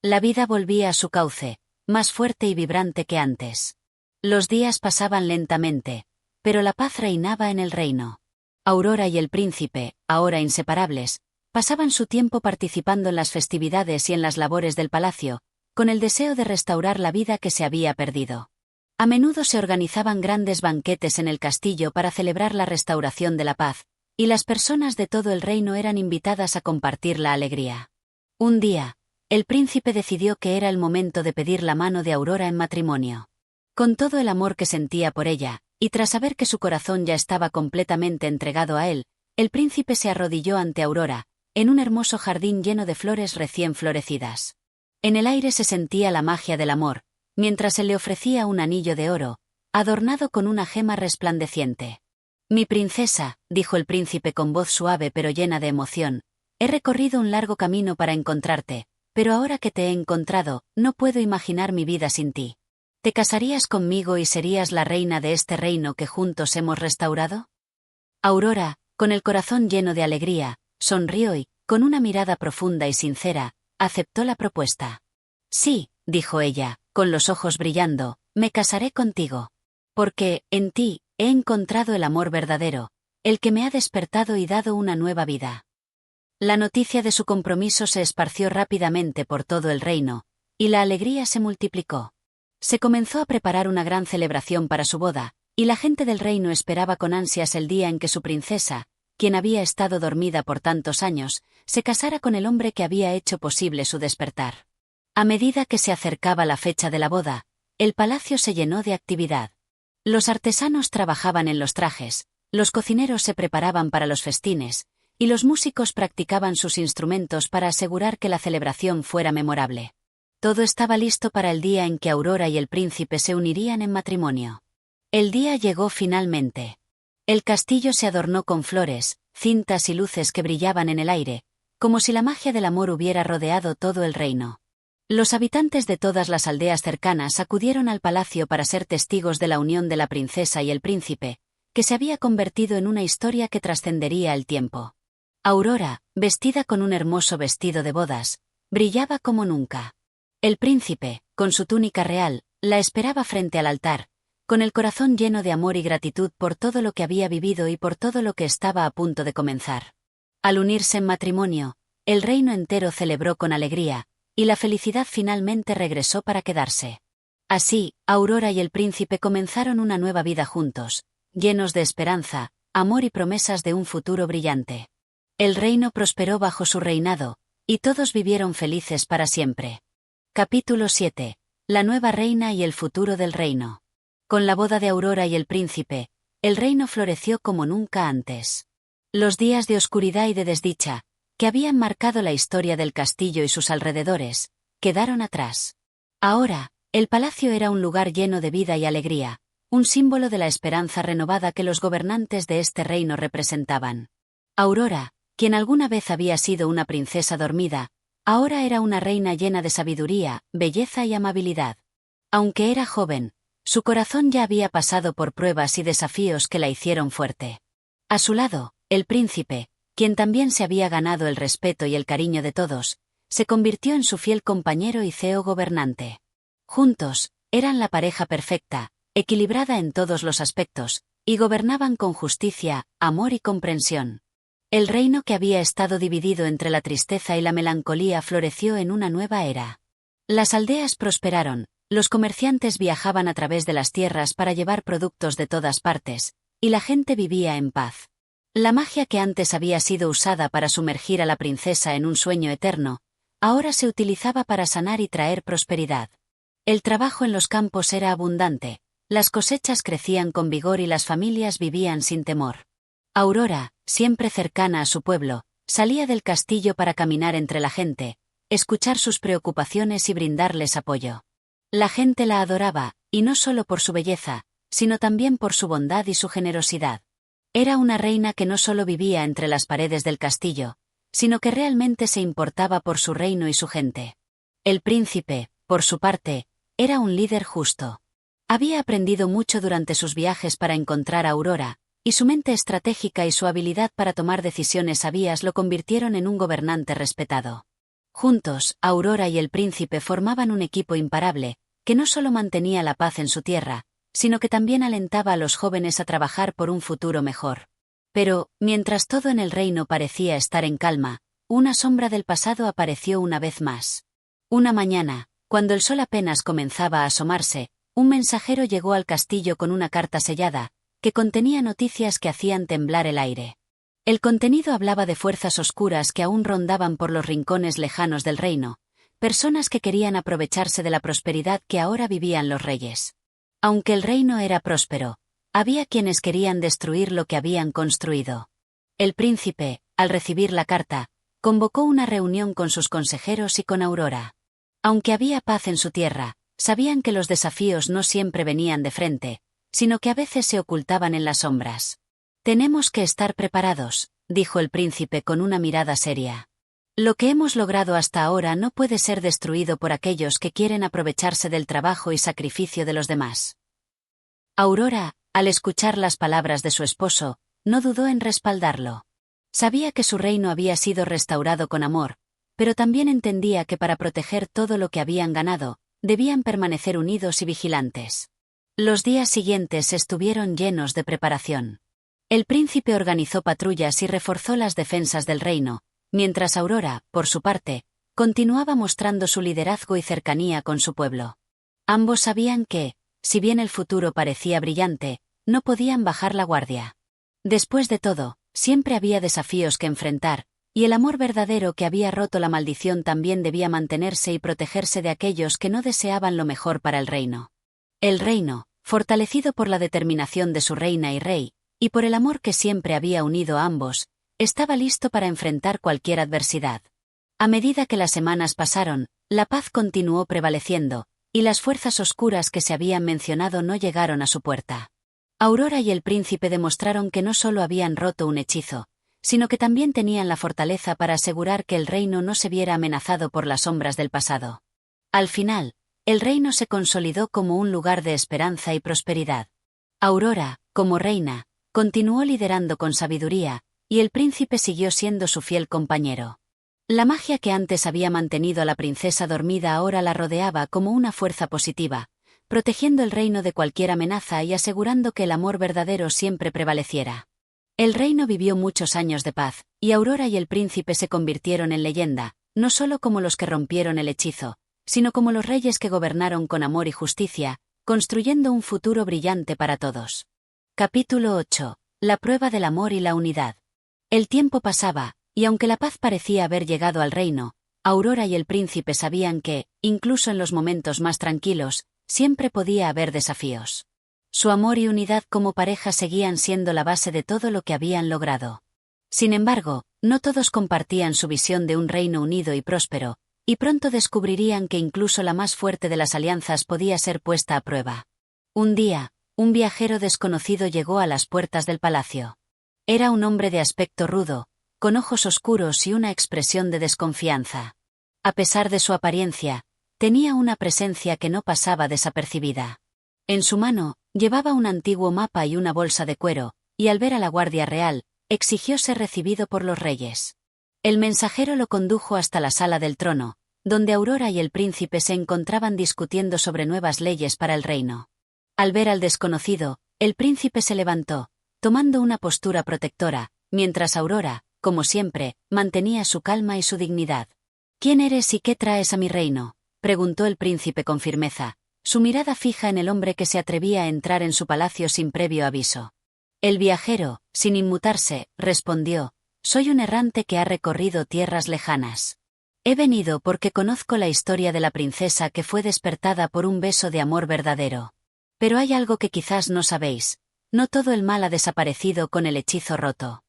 La vida volvía a su cauce, más fuerte y vibrante que antes. Los días pasaban lentamente, pero la paz reinaba en el reino. Aurora y el príncipe, ahora inseparables, pasaban su tiempo participando en las festividades y en las labores del palacio, con el deseo de restaurar la vida que se había perdido. A menudo se organizaban grandes banquetes en el castillo para celebrar la restauración de la paz, y las personas de todo el reino eran invitadas a compartir la alegría. Un día, el príncipe decidió que era el momento de pedir la mano de Aurora en matrimonio. Con todo el amor que sentía por ella, y tras saber que su corazón ya estaba completamente entregado a él, el príncipe se arrodilló ante Aurora, en un hermoso jardín lleno de flores recién florecidas. En el aire se sentía la magia del amor, mientras él le ofrecía un anillo de oro, adornado con una gema resplandeciente. «Mi princesa», dijo el príncipe con voz suave pero llena de emoción, «he recorrido un largo camino para encontrarte, pero ahora que te he encontrado, no puedo imaginar mi vida sin ti. ¿Te casarías conmigo y serías la reina de este reino que juntos hemos restaurado?» Aurora, con el corazón lleno de alegría, sonrió y, con una mirada profunda y sincera, aceptó la propuesta. «Sí», dijo ella, con los ojos brillando, «me casaré contigo. Porque, en ti, he encontrado el amor verdadero, el que me ha despertado y dado una nueva vida». La noticia de su compromiso se esparció rápidamente por todo el reino, y la alegría se multiplicó. Se comenzó a preparar una gran celebración para su boda, y la gente del reino esperaba con ansias el día en que su princesa, quien había estado dormida por tantos años, se casara con el hombre que había hecho posible su despertar. A medida que se acercaba la fecha de la boda, el palacio se llenó de actividad. Los artesanos trabajaban en los trajes, los cocineros se preparaban para los festines, y los músicos practicaban sus instrumentos para asegurar que la celebración fuera memorable. Todo estaba listo para el día en que Aurora y el príncipe se unirían en matrimonio. El día llegó finalmente. El castillo se adornó con flores, cintas y luces que brillaban en el aire, como si la magia del amor hubiera rodeado todo el reino. Los habitantes de todas las aldeas cercanas acudieron al palacio para ser testigos de la unión de la princesa y el príncipe, que se había convertido en una historia que trascendería el tiempo. Aurora, vestida con un hermoso vestido de bodas, brillaba como nunca. El príncipe, con su túnica real, la esperaba frente al altar, con el corazón lleno de amor y gratitud por todo lo que había vivido y por todo lo que estaba a punto de comenzar. Al unirse en matrimonio, el reino entero celebró con alegría, y la felicidad finalmente regresó para quedarse. Así, Aurora y el príncipe comenzaron una nueva vida juntos, llenos de esperanza, amor y promesas de un futuro brillante. El reino prosperó bajo su reinado, y todos vivieron felices para siempre. Capítulo 7. La nueva reina y el futuro del reino. Con la boda de Aurora y el príncipe, el reino floreció como nunca antes. Los días de oscuridad y de desdicha, que habían marcado la historia del castillo y sus alrededores, quedaron atrás. Ahora, el palacio era un lugar lleno de vida y alegría, un símbolo de la esperanza renovada que los gobernantes de este reino representaban. Aurora, quien alguna vez había sido una princesa dormida, ahora era una reina llena de sabiduría, belleza y amabilidad. Aunque era joven, su corazón ya había pasado por pruebas y desafíos que la hicieron fuerte. A su lado, el príncipe, quien también se había ganado el respeto y el cariño de todos, se convirtió en su fiel compañero y CEO gobernante. Juntos, eran la pareja perfecta, equilibrada en todos los aspectos, y gobernaban con justicia, amor y comprensión. El reino que había estado dividido entre la tristeza y la melancolía floreció en una nueva era. Las aldeas prosperaron, los comerciantes viajaban a través de las tierras para llevar productos de todas partes, y la gente vivía en paz. La magia que antes había sido usada para sumergir a la princesa en un sueño eterno, ahora se utilizaba para sanar y traer prosperidad. El trabajo en los campos era abundante, las cosechas crecían con vigor y las familias vivían sin temor. Aurora, siempre cercana a su pueblo, salía del castillo para caminar entre la gente, escuchar sus preocupaciones y brindarles apoyo. La gente la adoraba, y no solo por su belleza, sino también por su bondad y su generosidad. Era una reina que no solo vivía entre las paredes del castillo, sino que realmente se importaba por su reino y su gente. El príncipe, por su parte, era un líder justo. Había aprendido mucho durante sus viajes para encontrar a Aurora, y su mente estratégica y su habilidad para tomar decisiones sabias lo convirtieron en un gobernante respetado. Juntos, Aurora y el príncipe formaban un equipo imparable, que no solo mantenía la paz en su tierra, sino que también alentaba a los jóvenes a trabajar por un futuro mejor. Pero, mientras todo en el reino parecía estar en calma, una sombra del pasado apareció una vez más. Una mañana, cuando el sol apenas comenzaba a asomarse, un mensajero llegó al castillo con una carta sellada, que contenía noticias que hacían temblar el aire. El contenido hablaba de fuerzas oscuras que aún rondaban por los rincones lejanos del reino, personas que querían aprovecharse de la prosperidad que ahora vivían los reyes. Aunque el reino era próspero, había quienes querían destruir lo que habían construido. El príncipe, al recibir la carta, convocó una reunión con sus consejeros y con Aurora. Aunque había paz en su tierra, sabían que los desafíos no siempre venían de frente, sino que a veces se ocultaban en las sombras. «Tenemos que estar preparados», dijo el príncipe con una mirada seria. «Lo que hemos logrado hasta ahora no puede ser destruido por aquellos que quieren aprovecharse del trabajo y sacrificio de los demás». Aurora, al escuchar las palabras de su esposo, no dudó en respaldarlo. Sabía que su reino había sido restaurado con amor, pero también entendía que para proteger todo lo que habían ganado, debían permanecer unidos y vigilantes. Los días siguientes estuvieron llenos de preparación. El príncipe organizó patrullas y reforzó las defensas del reino, mientras Aurora, por su parte, continuaba mostrando su liderazgo y cercanía con su pueblo. Ambos sabían que, si bien el futuro parecía brillante, no podían bajar la guardia. Después de todo, siempre había desafíos que enfrentar, y el amor verdadero que había roto la maldición también debía mantenerse y protegerse de aquellos que no deseaban lo mejor para el reino. El reino, fortalecido por la determinación de su reina y rey, y por el amor que siempre había unido a ambos, estaba listo para enfrentar cualquier adversidad. A medida que las semanas pasaron, la paz continuó prevaleciendo, y las fuerzas oscuras que se habían mencionado no llegaron a su puerta. Aurora y el príncipe demostraron que no solo habían roto un hechizo, sino que también tenían la fortaleza para asegurar que el reino no se viera amenazado por las sombras del pasado. Al final, el reino se consolidó como un lugar de esperanza y prosperidad. Aurora, como reina, continuó liderando con sabiduría, y el príncipe siguió siendo su fiel compañero. La magia que antes había mantenido a la princesa dormida ahora la rodeaba como una fuerza positiva, protegiendo el reino de cualquier amenaza y asegurando que el amor verdadero siempre prevaleciera. El reino vivió muchos años de paz, y Aurora y el príncipe se convirtieron en leyenda, no solo como los que rompieron el hechizo, sino como los reyes que gobernaron con amor y justicia, construyendo un futuro brillante para todos. Capítulo 8. La prueba del amor y la unidad. El tiempo pasaba, y aunque la paz parecía haber llegado al reino, Aurora y el príncipe sabían que, incluso en los momentos más tranquilos, siempre podía haber desafíos. Su amor y unidad como pareja seguían siendo la base de todo lo que habían logrado. Sin embargo, no todos compartían su visión de un reino unido y próspero, y pronto descubrirían que incluso la más fuerte de las alianzas podía ser puesta a prueba. Un día, un viajero desconocido llegó a las puertas del palacio. Era un hombre de aspecto rudo, con ojos oscuros y una expresión de desconfianza. A pesar de su apariencia, tenía una presencia que no pasaba desapercibida. En su mano, llevaba un antiguo mapa y una bolsa de cuero, y al ver a la Guardia Real, exigió ser recibido por los reyes. El mensajero lo condujo hasta la sala del trono, donde Aurora y el príncipe se encontraban discutiendo sobre nuevas leyes para el reino. Al ver al desconocido, el príncipe se levantó, tomando una postura protectora, mientras Aurora, como siempre, mantenía su calma y su dignidad. «¿Quién eres y qué traes a mi reino?», preguntó el príncipe con firmeza, su mirada fija en el hombre que se atrevía a entrar en su palacio sin previo aviso. El viajero, sin inmutarse, respondió: «Soy un errante que ha recorrido tierras lejanas. He venido porque conozco la historia de la princesa que fue despertada por un beso de amor verdadero. Pero hay algo que quizás no sabéis, no todo el mal ha desaparecido con el hechizo roto».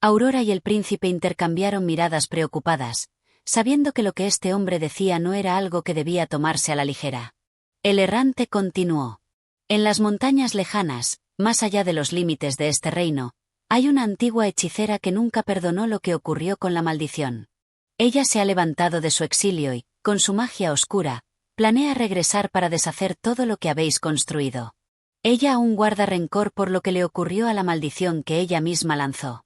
Aurora y el príncipe intercambiaron miradas preocupadas, sabiendo que lo que este hombre decía no era algo que debía tomarse a la ligera. El errante continuó. «En las montañas lejanas, más allá de los límites de este reino, hay una antigua hechicera que nunca perdonó lo que ocurrió con la maldición. Ella se ha levantado de su exilio y, con su magia oscura, planea regresar para deshacer todo lo que habéis construido. Ella aún guarda rencor por lo que le ocurrió a la maldición que ella misma lanzó.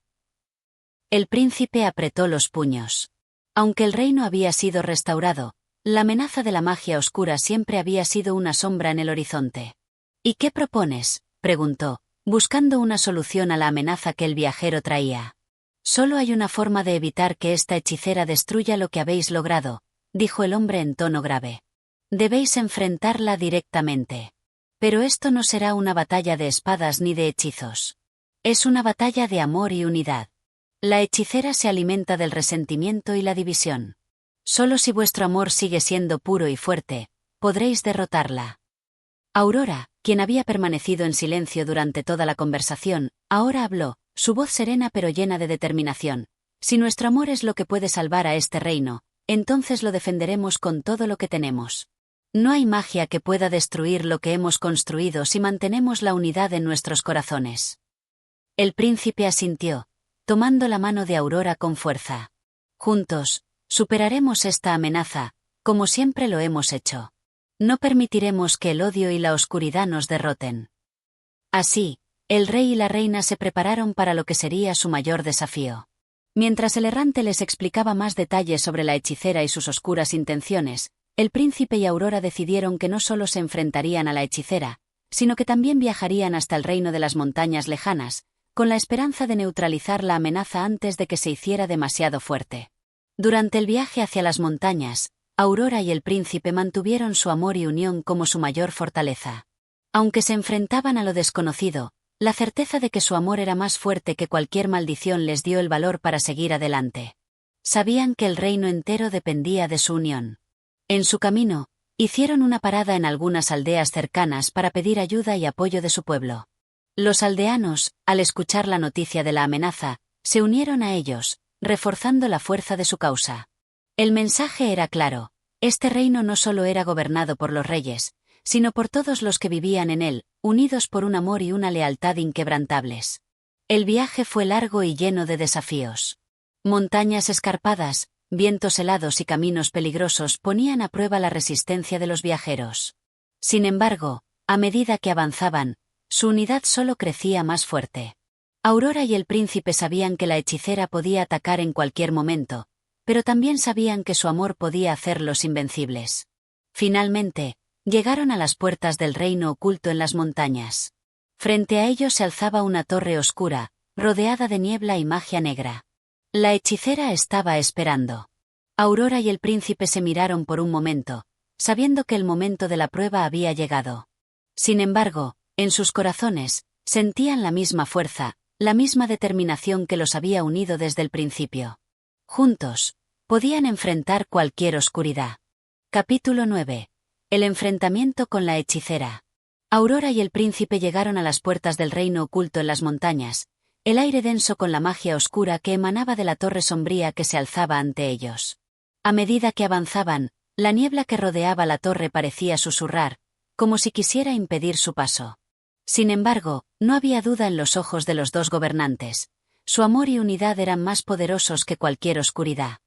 El príncipe apretó los puños. Aunque el reino había sido restaurado, la amenaza de la magia oscura siempre había sido una sombra en el horizonte. ¿Y qué propones?, preguntó, buscando una solución a la amenaza que el viajero traía. Solo hay una forma de evitar que esta hechicera destruya lo que habéis logrado, dijo el hombre en tono grave. Debéis enfrentarla directamente. Pero esto no será una batalla de espadas ni de hechizos. Es una batalla de amor y unidad. La hechicera se alimenta del resentimiento y la división. Solo si vuestro amor sigue siendo puro y fuerte, podréis derrotarla. Aurora, quien había permanecido en silencio durante toda la conversación, ahora habló, su voz serena pero llena de determinación. Si nuestro amor es lo que puede salvar a este reino, entonces lo defenderemos con todo lo que tenemos. No hay magia que pueda destruir lo que hemos construido si mantenemos la unidad en nuestros corazones. El príncipe asintió, tomando la mano de Aurora con fuerza. Juntos, superaremos esta amenaza, como siempre lo hemos hecho. No permitiremos que el odio y la oscuridad nos derroten. Así, el rey y la reina se prepararon para lo que sería su mayor desafío. Mientras el errante les explicaba más detalles sobre la hechicera y sus oscuras intenciones, el príncipe y Aurora decidieron que no solo se enfrentarían a la hechicera, sino que también viajarían hasta el reino de las montañas lejanas, con la esperanza de neutralizar la amenaza antes de que se hiciera demasiado fuerte. Durante el viaje hacia las montañas, Aurora y el príncipe mantuvieron su amor y unión como su mayor fortaleza. Aunque se enfrentaban a lo desconocido, la certeza de que su amor era más fuerte que cualquier maldición les dio el valor para seguir adelante. Sabían que el reino entero dependía de su unión. En su camino, hicieron una parada en algunas aldeas cercanas para pedir ayuda y apoyo de su pueblo. Los aldeanos, al escuchar la noticia de la amenaza, se unieron a ellos, reforzando la fuerza de su causa. El mensaje era claro: este reino no solo era gobernado por los reyes, sino por todos los que vivían en él, unidos por un amor y una lealtad inquebrantables. El viaje fue largo y lleno de desafíos. Montañas escarpadas, vientos helados y caminos peligrosos ponían a prueba la resistencia de los viajeros. Sin embargo, a medida que avanzaban, su unidad solo crecía más fuerte. Aurora y el príncipe sabían que la hechicera podía atacar en cualquier momento, pero también sabían que su amor podía hacerlos invencibles. Finalmente, llegaron a las puertas del reino oculto en las montañas. Frente a ellos se alzaba una torre oscura, rodeada de niebla y magia negra. La hechicera estaba esperando. Aurora y el príncipe se miraron por un momento, sabiendo que el momento de la prueba había llegado. Sin embargo, en sus corazones, sentían la misma fuerza, la misma determinación que los había unido desde el principio. Juntos, podían enfrentar cualquier oscuridad. Capítulo 9. El enfrentamiento con la hechicera. Aurora y el príncipe llegaron a las puertas del reino oculto en las montañas, el aire denso con la magia oscura que emanaba de la torre sombría que se alzaba ante ellos. A medida que avanzaban, la niebla que rodeaba la torre parecía susurrar, como si quisiera impedir su paso. Sin embargo, no había duda en los ojos de los dos gobernantes. Su amor y unidad eran más poderosos que cualquier oscuridad.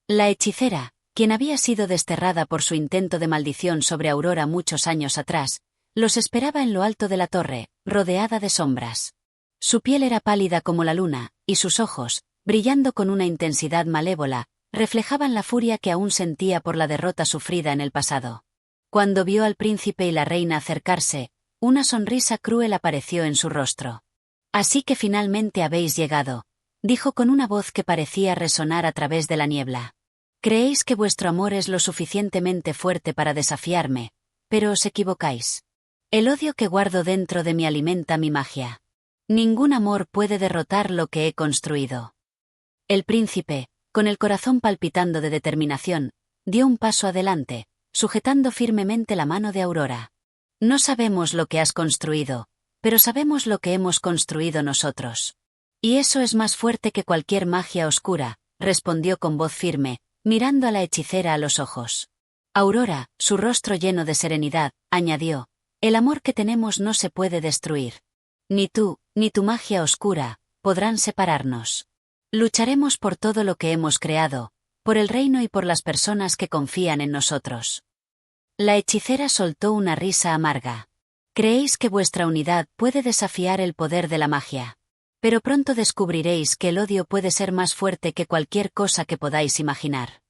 La hechicera, quien había sido desterrada por su intento de maldición sobre Aurora muchos años atrás, los esperaba en lo alto de la torre, rodeada de sombras. Su piel era pálida como la luna, y sus ojos, brillando con una intensidad malévola, reflejaban la furia que aún sentía por la derrota sufrida en el pasado. Cuando vio al príncipe y la reina acercarse, una sonrisa cruel apareció en su rostro. «Así que finalmente habéis llegado», dijo con una voz que parecía resonar a través de la niebla. «Creéis que vuestro amor es lo suficientemente fuerte para desafiarme, pero os equivocáis. El odio que guardo dentro de mí alimenta mi magia. Ningún amor puede derrotar lo que he construido». El príncipe, con el corazón palpitando de determinación, dio un paso adelante, sujetando firmemente la mano de Aurora. «No sabemos lo que has construido, pero sabemos lo que hemos construido nosotros. Y eso es más fuerte que cualquier magia oscura», respondió con voz firme, mirando a la hechicera a los ojos. Aurora, su rostro lleno de serenidad, añadió: «El amor que tenemos no se puede destruir. Ni tú, ni tu magia oscura, podrán separarnos. Lucharemos por todo lo que hemos creado, por el reino y por las personas que confían en nosotros. La hechicera soltó una risa amarga. Creéis que vuestra unidad puede desafiar el poder de la magia. Pero pronto descubriréis que el odio puede ser más fuerte que cualquier cosa que podáis imaginar.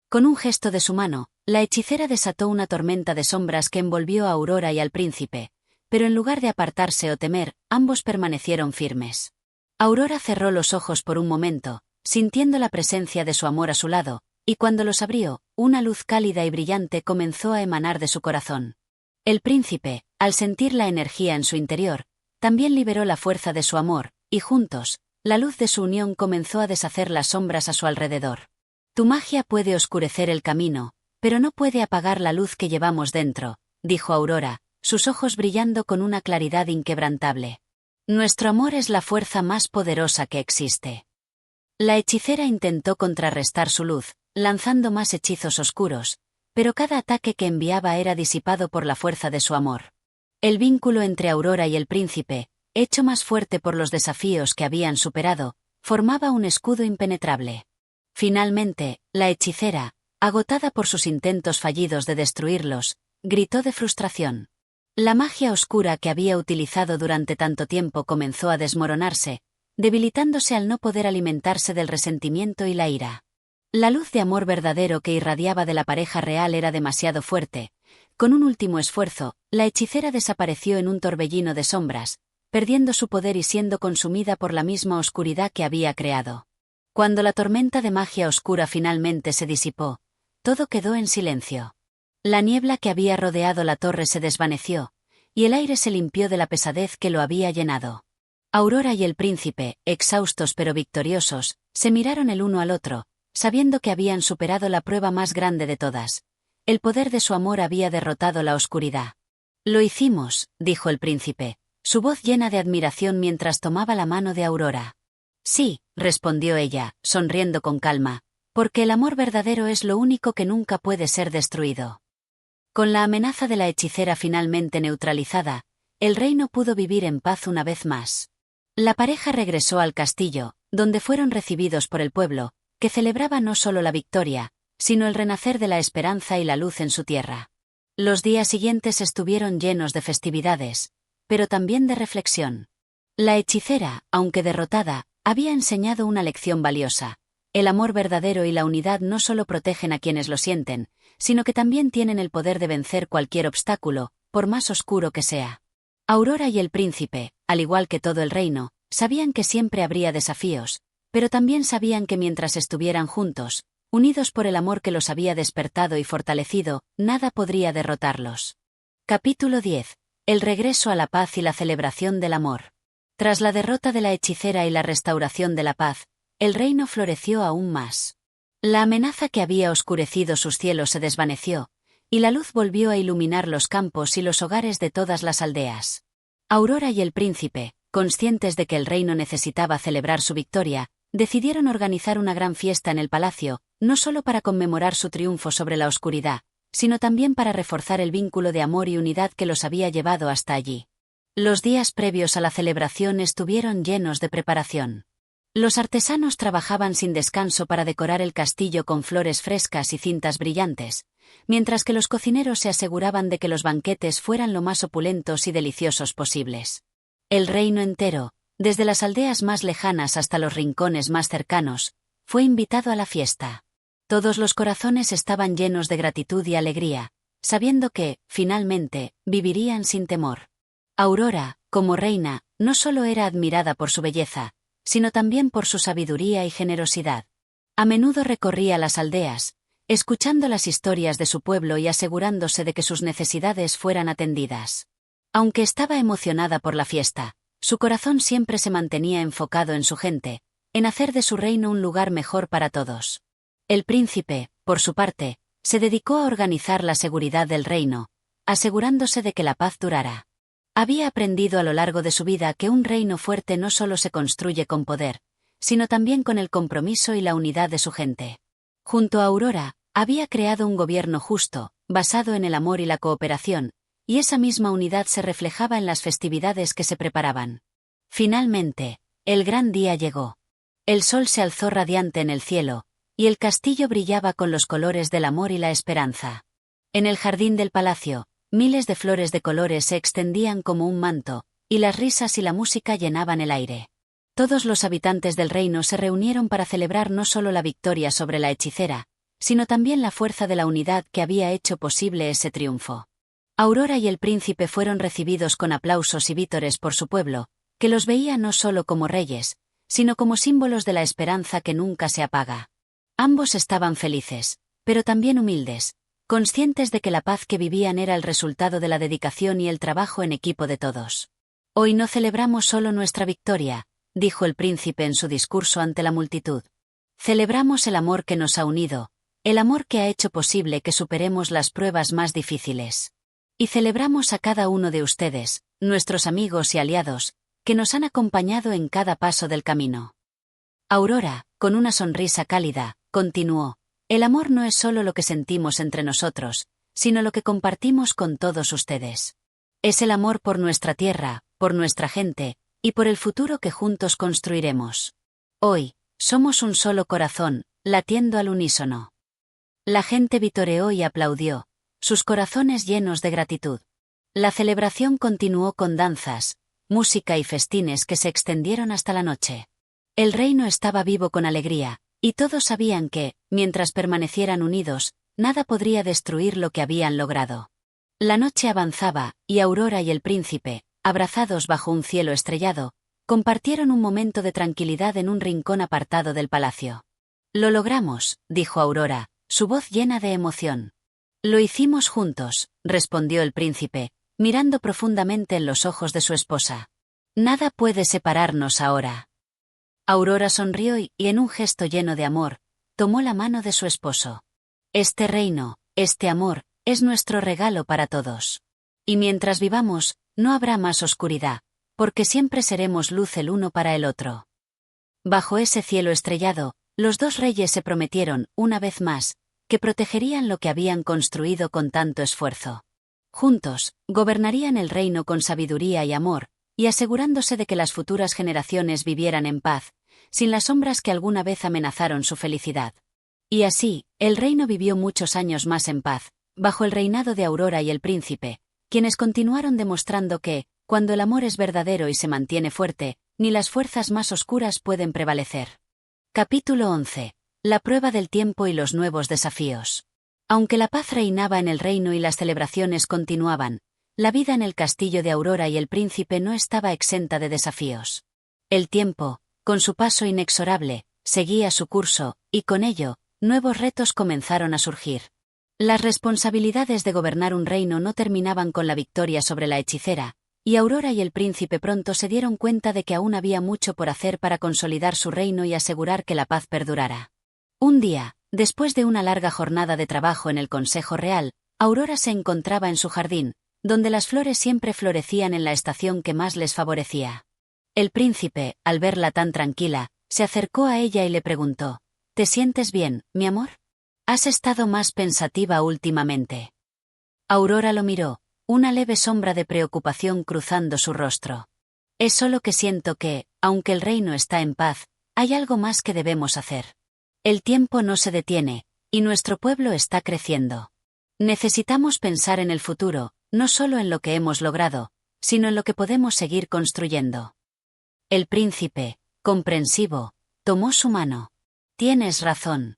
Con un gesto de su mano, la hechicera desató una tormenta de sombras que envolvió a Aurora y al príncipe, pero en lugar de apartarse o temer, ambos permanecieron firmes. Aurora cerró los ojos por un momento, sintiendo la presencia de su amor a su lado, y cuando los abrió, una luz cálida y brillante comenzó a emanar de su corazón. El príncipe, al sentir la energía en su interior, también liberó la fuerza de su amor, y juntos, la luz de su unión comenzó a deshacer las sombras a su alrededor. Tu magia puede oscurecer el camino, pero no puede apagar la luz que llevamos dentro, dijo Aurora, sus ojos brillando con una claridad inquebrantable. Nuestro amor es la fuerza más poderosa que existe. La hechicera intentó contrarrestar su luz, lanzando más hechizos oscuros, pero cada ataque que enviaba era disipado por la fuerza de su amor. El vínculo entre Aurora y el príncipe, hecho más fuerte por los desafíos que habían superado, formaba un escudo impenetrable. Finalmente, la hechicera, agotada por sus intentos fallidos de destruirlos, gritó de frustración. La magia oscura que había utilizado durante tanto tiempo comenzó a desmoronarse, debilitándose al no poder alimentarse del resentimiento y la ira. La luz de amor verdadero que irradiaba de la pareja real era demasiado fuerte. Con un último esfuerzo, la hechicera desapareció en un torbellino de sombras, perdiendo su poder y siendo consumida por la misma oscuridad que había creado. Cuando la tormenta de magia oscura finalmente se disipó, todo quedó en silencio. La niebla que había rodeado la torre se desvaneció, y el aire se limpió de la pesadez que lo había llenado. Aurora y el príncipe, exhaustos pero victoriosos, se miraron el uno al otro, sabiendo que habían superado la prueba más grande de todas. El poder de su amor había derrotado la oscuridad. Lo hicimos, dijo el príncipe, su voz llena de admiración mientras tomaba la mano de Aurora. Sí, respondió ella, sonriendo con calma, porque el amor verdadero es lo único que nunca puede ser destruido. Con la amenaza de la hechicera finalmente neutralizada, el reino pudo vivir en paz una vez más. La pareja regresó al castillo, donde fueron recibidos por el pueblo, que celebraba no solo la victoria, sino el renacer de la esperanza y la luz en su tierra. Los días siguientes estuvieron llenos de festividades, pero también de reflexión. La hechicera, aunque derrotada, había enseñado una lección valiosa. El amor verdadero y la unidad no solo protegen a quienes lo sienten, sino que también tienen el poder de vencer cualquier obstáculo, por más oscuro que sea. Aurora y el príncipe, al igual que todo el reino, sabían que siempre habría desafíos, pero también sabían que mientras estuvieran juntos, unidos por el amor que los había despertado y fortalecido, nada podría derrotarlos. Capítulo 10. El regreso a la paz y la celebración del amor. Tras la derrota de la hechicera y la restauración de la paz, el reino floreció aún más. La amenaza que había oscurecido sus cielos se desvaneció, y la luz volvió a iluminar los campos y los hogares de todas las aldeas. Aurora y el príncipe, conscientes de que el reino necesitaba celebrar su victoria, decidieron organizar una gran fiesta en el palacio, no solo para conmemorar su triunfo sobre la oscuridad, sino también para reforzar el vínculo de amor y unidad que los había llevado hasta allí. Los días previos a la celebración estuvieron llenos de preparación. Los artesanos trabajaban sin descanso para decorar el castillo con flores frescas y cintas brillantes, mientras que los cocineros se aseguraban de que los banquetes fueran lo más opulentos y deliciosos posibles. El reino entero, desde las aldeas más lejanas hasta los rincones más cercanos, fue invitado a la fiesta. Todos los corazones estaban llenos de gratitud y alegría, sabiendo que, finalmente, vivirían sin temor. Aurora, como reina, no solo era admirada por su belleza, sino también por su sabiduría y generosidad. A menudo recorría las aldeas, escuchando las historias de su pueblo y asegurándose de que sus necesidades fueran atendidas. Aunque estaba emocionada por la fiesta, su corazón siempre se mantenía enfocado en su gente, en hacer de su reino un lugar mejor para todos. El príncipe, por su parte, se dedicó a organizar la seguridad del reino, asegurándose de que la paz durara. Había aprendido a lo largo de su vida que un reino fuerte no solo se construye con poder, sino también con el compromiso y la unidad de su gente. Junto a Aurora, había creado un gobierno justo, basado en el amor y la cooperación, y esa misma unidad se reflejaba en las festividades que se preparaban. Finalmente, El gran día llegó. El sol se alzó radiante en el cielo, y el castillo brillaba con los colores del amor y la esperanza. En el jardín del palacio, miles de flores de colores se extendían como un manto, y las risas y la música llenaban el aire. Todos los habitantes del reino se reunieron para celebrar no solo la victoria sobre la hechicera, sino también la fuerza de la unidad que había hecho posible ese triunfo. Aurora y el príncipe fueron recibidos con aplausos y vítores por su pueblo, que los veía no solo como reyes, sino como símbolos de la esperanza que nunca se apaga. Ambos estaban felices, pero también humildes, conscientes de que la paz que vivían era el resultado de la dedicación y el trabajo en equipo de todos. Hoy no celebramos solo nuestra victoria, dijo el príncipe en su discurso ante la multitud. Celebramos el amor que nos ha unido, el amor que ha hecho posible que superemos las pruebas más difíciles. Y celebramos a cada uno de ustedes, nuestros amigos y aliados, que nos han acompañado en cada paso del camino. Aurora, con una sonrisa cálida, continuó: el amor no es solo lo que sentimos entre nosotros, sino lo que compartimos con todos ustedes. Es el amor por nuestra tierra, por nuestra gente, y por el futuro que juntos construiremos. Hoy, somos un solo corazón, latiendo al unísono. La gente vitoreó y aplaudió, sus corazones llenos de gratitud. La celebración continuó con danzas, música y festines que se extendieron hasta la noche. El reino estaba vivo con alegría, y todos sabían que, mientras permanecieran unidos, nada podría destruir lo que habían logrado. La noche avanzaba, y Aurora y el príncipe, abrazados bajo un cielo estrellado, compartieron un momento de tranquilidad en un rincón apartado del palacio. Lo logramos, dijo Aurora, su voz llena de emoción. Lo hicimos juntos, respondió el príncipe, mirando profundamente en los ojos de su esposa. Nada puede separarnos ahora. Aurora sonrió y, en un gesto lleno de amor, tomó la mano de su esposo. Este reino, este amor, es nuestro regalo para todos. Y mientras vivamos, no habrá más oscuridad, porque siempre seremos luz el uno para el otro. Bajo ese cielo estrellado, los dos reyes se prometieron, una vez más, que protegerían lo que habían construido con tanto esfuerzo. Juntos, gobernarían el reino con sabiduría y amor, y asegurándose de que las futuras generaciones vivieran en paz, sin las sombras que alguna vez amenazaron su felicidad. Y así, el reino vivió muchos años más en paz, bajo el reinado de Aurora y el príncipe, quienes continuaron demostrando que, cuando el amor es verdadero y se mantiene fuerte, ni las fuerzas más oscuras pueden prevalecer. Capítulo 11. La prueba del tiempo y los nuevos desafíos. Aunque la paz reinaba en el reino y las celebraciones continuaban, la vida en el castillo de Aurora y el príncipe no estaba exenta de desafíos. El tiempo, con su paso inexorable, seguía su curso, y con ello, nuevos retos comenzaron a surgir. Las responsabilidades de gobernar un reino no terminaban con la victoria sobre la hechicera, y Aurora y el príncipe pronto se dieron cuenta de que aún había mucho por hacer para consolidar su reino y asegurar que la paz perdurara. Un día, después de una larga jornada de trabajo en el Consejo Real, Aurora se encontraba en su jardín, donde las flores siempre florecían en la estación que más les favorecía. El príncipe, al verla tan tranquila, se acercó a ella y le preguntó: ¿te sientes bien, mi amor? ¿Has estado más pensativa últimamente? Aurora lo miró, una leve sombra de preocupación cruzando su rostro. Es solo que siento que, aunque el reino está en paz, hay algo más que debemos hacer. El tiempo no se detiene, y nuestro pueblo está creciendo. Necesitamos pensar en el futuro, no solo en lo que hemos logrado, sino en lo que podemos seguir construyendo. El príncipe, comprensivo, tomó su mano. Tienes razón.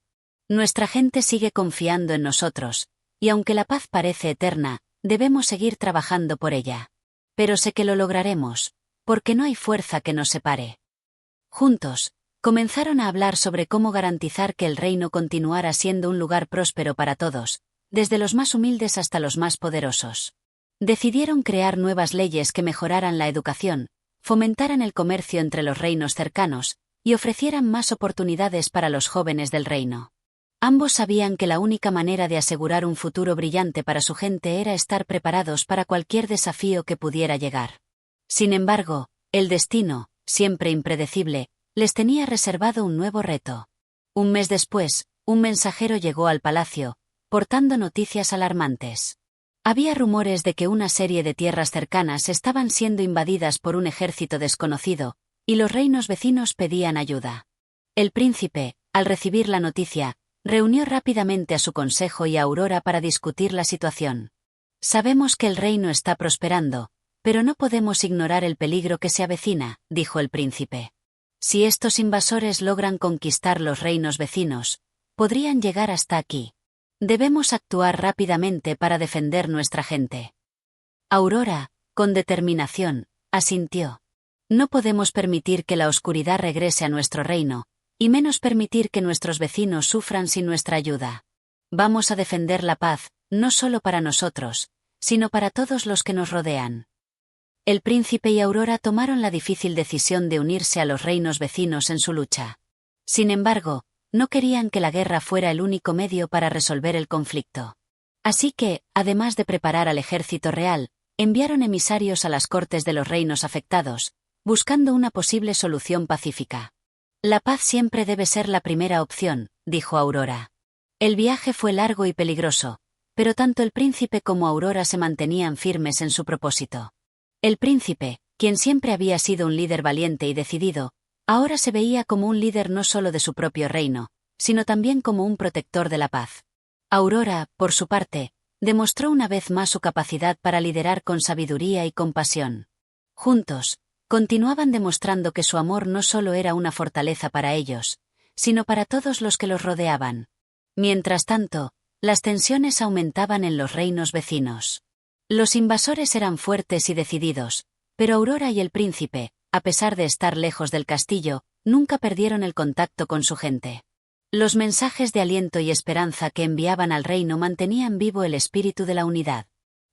Nuestra gente sigue confiando en nosotros, y aunque la paz parece eterna, debemos seguir trabajando por ella. Pero sé que lo lograremos, porque no hay fuerza que nos separe. Juntos, comenzaron a hablar sobre cómo garantizar que el reino continuara siendo un lugar próspero para todos, desde los más humildes hasta los más poderosos. Decidieron crear nuevas leyes que mejoraran la educación, fomentaran el comercio entre los reinos cercanos, y ofrecieran más oportunidades para los jóvenes del reino. Ambos sabían que la única manera de asegurar un futuro brillante para su gente era estar preparados para cualquier desafío que pudiera llegar. Sin embargo, el destino, siempre impredecible, les tenía reservado un nuevo reto. Un mes después, un mensajero llegó al palacio, portando noticias alarmantes. Había rumores de que una serie de tierras cercanas estaban siendo invadidas por un ejército desconocido, y los reinos vecinos pedían ayuda. El príncipe, al recibir la noticia, reunió rápidamente a su consejo y a Aurora para discutir la situación. Sabemos que el reino está prosperando, pero no podemos ignorar el peligro que se avecina, dijo el príncipe. Si estos invasores logran conquistar los reinos vecinos, podrían llegar hasta aquí. Debemos actuar rápidamente para defender nuestra gente. Aurora, con determinación, asintió. No podemos permitir que la oscuridad regrese a nuestro reino, y menos permitir que nuestros vecinos sufran sin nuestra ayuda. Vamos a defender la paz, no solo para nosotros, sino para todos los que nos rodean. El príncipe y Aurora tomaron la difícil decisión de unirse a los reinos vecinos en su lucha. Sin embargo, no querían que la guerra fuera el único medio para resolver el conflicto. Así que, además de preparar al ejército real, enviaron emisarios a las cortes de los reinos afectados, buscando una posible solución pacífica. La paz siempre debe ser la primera opción, dijo Aurora. El viaje fue largo y peligroso, pero tanto el príncipe como Aurora se mantenían firmes en su propósito. El príncipe, quien siempre había sido un líder valiente y decidido, ahora se veía como un líder no solo de su propio reino, sino también como un protector de la paz. Aurora, por su parte, demostró una vez más su capacidad para liderar con sabiduría y compasión. Juntos, continuaban demostrando que su amor no solo era una fortaleza para ellos, sino para todos los que los rodeaban. Mientras tanto, las tensiones aumentaban en los reinos vecinos. Los invasores eran fuertes y decididos, pero Aurora y el príncipe, a pesar de estar lejos del castillo, nunca perdieron el contacto con su gente. Los mensajes de aliento y esperanza que enviaban al reino mantenían vivo el espíritu de la unidad.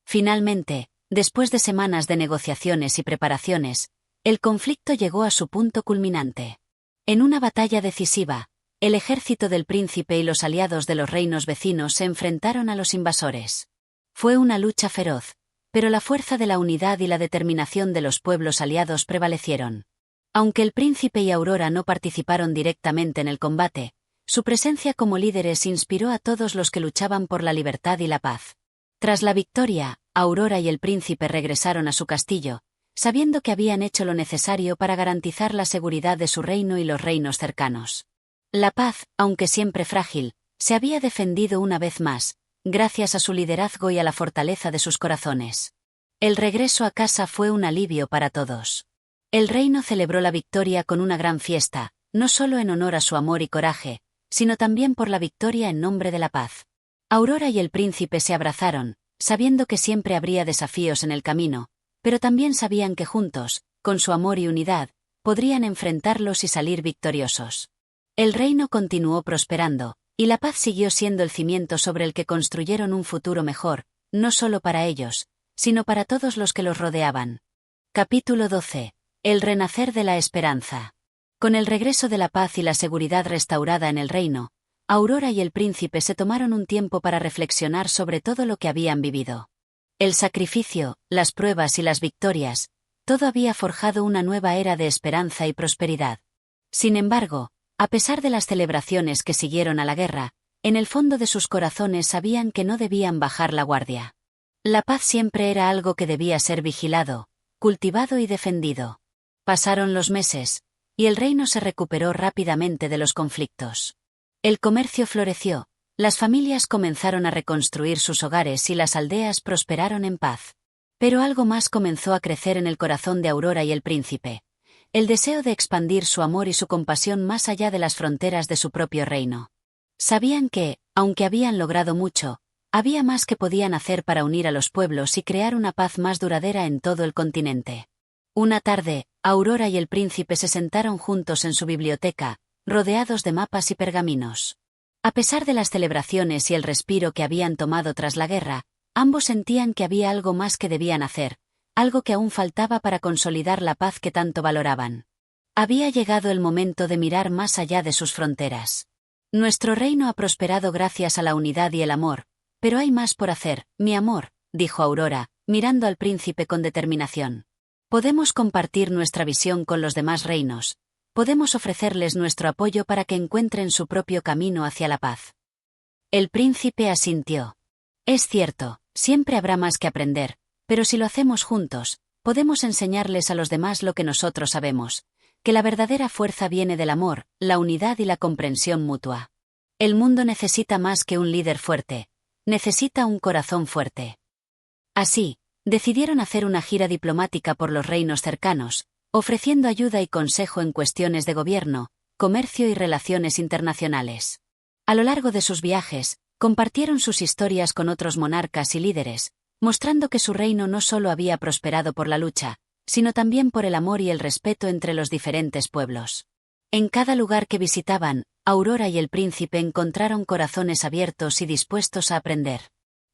Finalmente, después de semanas de negociaciones y preparaciones, el conflicto llegó a su punto culminante. En una batalla decisiva, el ejército del príncipe y los aliados de los reinos vecinos se enfrentaron a los invasores. Fue una lucha feroz, pero la fuerza de la unidad y la determinación de los pueblos aliados prevalecieron. Aunque el príncipe y Aurora no participaron directamente en el combate, su presencia como líderes inspiró a todos los que luchaban por la libertad y la paz. Tras la victoria, Aurora y el príncipe regresaron a su castillo, sabiendo que habían hecho lo necesario para garantizar la seguridad de su reino y los reinos cercanos. La paz, aunque siempre frágil, se había defendido una vez más, gracias a su liderazgo y a la fortaleza de sus corazones. El regreso a casa fue un alivio para todos. El reino celebró la victoria con una gran fiesta, no solo en honor a su amor y coraje, sino también por la victoria en nombre de la paz. Aurora y el príncipe se abrazaron, sabiendo que siempre habría desafíos en el camino, pero también sabían que juntos, con su amor y unidad, podrían enfrentarlos y salir victoriosos. El reino continuó prosperando, y la paz siguió siendo el cimiento sobre el que construyeron un futuro mejor, no solo para ellos, sino para todos los que los rodeaban. Capítulo 12. El renacer de la esperanza. Con el regreso de la paz y la seguridad restaurada en el reino, Aurora y el príncipe se tomaron un tiempo para reflexionar sobre todo lo que habían vivido. El sacrificio, las pruebas y las victorias, todo había forjado una nueva era de esperanza y prosperidad. Sin embargo, a pesar de las celebraciones que siguieron a la guerra, en el fondo de sus corazones sabían que no debían bajar la guardia. La paz siempre era algo que debía ser vigilado, cultivado y defendido. Pasaron los meses, y el reino se recuperó rápidamente de los conflictos. El comercio floreció, las familias comenzaron a reconstruir sus hogares y las aldeas prosperaron en paz. Pero algo más comenzó a crecer en el corazón de Aurora y el príncipe: el deseo de expandir su amor y su compasión más allá de las fronteras de su propio reino. Sabían que, aunque habían logrado mucho, había más que podían hacer para unir a los pueblos y crear una paz más duradera en todo el continente. Una tarde, Aurora y el príncipe se sentaron juntos en su biblioteca, rodeados de mapas y pergaminos. A pesar de las celebraciones y el respiro que habían tomado tras la guerra, ambos sentían que había algo más que debían hacer, algo que aún faltaba para consolidar la paz que tanto valoraban. Había llegado el momento de mirar más allá de sus fronteras. Nuestro reino ha prosperado gracias a la unidad y el amor, pero hay más por hacer, mi amor, dijo Aurora, mirando al príncipe con determinación. Podemos compartir nuestra visión con los demás reinos. Podemos ofrecerles nuestro apoyo para que encuentren su propio camino hacia la paz. El príncipe asintió. Es cierto, siempre habrá más que aprender, pero si lo hacemos juntos, podemos enseñarles a los demás lo que nosotros sabemos, que la verdadera fuerza viene del amor, la unidad y la comprensión mutua. El mundo necesita más que un líder fuerte, necesita un corazón fuerte. Así, decidieron hacer una gira diplomática por los reinos cercanos, ofreciendo ayuda y consejo en cuestiones de gobierno, comercio y relaciones internacionales. A lo largo de sus viajes, compartieron sus historias con otros monarcas y líderes, mostrando que su reino no solo había prosperado por la lucha, sino también por el amor y el respeto entre los diferentes pueblos. En cada lugar que visitaban, Aurora y el príncipe encontraron corazones abiertos y dispuestos a aprender.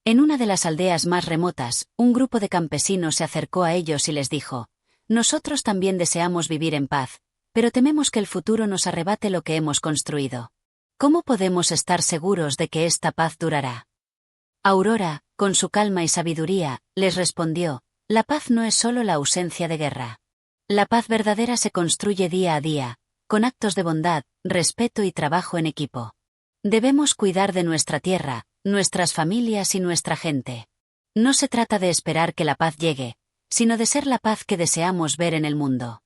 En una de las aldeas más remotas, un grupo de campesinos se acercó a ellos y les dijo: «Nosotros también deseamos vivir en paz, pero tememos que el futuro nos arrebate lo que hemos construido. ¿Cómo podemos estar seguros de que esta paz durará?». Aurora, con su calma y sabiduría, les respondió: «La paz no es solo la ausencia de guerra. La paz verdadera se construye día a día, con actos de bondad, respeto y trabajo en equipo. Debemos cuidar de nuestra tierra, nuestras familias y nuestra gente. No se trata de esperar que la paz llegue, sino de ser la paz que deseamos ver en el mundo».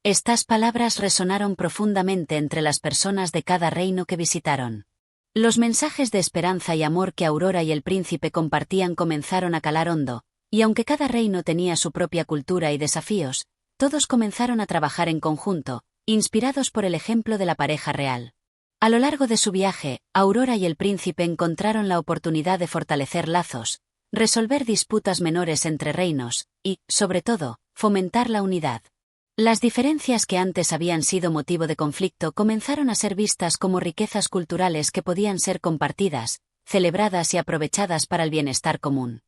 Estas palabras resonaron profundamente entre las personas de cada reino que visitaron. Los mensajes de esperanza y amor que Aurora y el príncipe compartían comenzaron a calar hondo, y aunque cada reino tenía su propia cultura y desafíos, todos comenzaron a trabajar en conjunto, inspirados por el ejemplo de la pareja real. A lo largo de su viaje, Aurora y el príncipe encontraron la oportunidad de fortalecer lazos, resolver disputas menores entre reinos, y, sobre todo, fomentar la unidad. Las diferencias que antes habían sido motivo de conflicto comenzaron a ser vistas como riquezas culturales que podían ser compartidas, celebradas y aprovechadas para el bienestar común.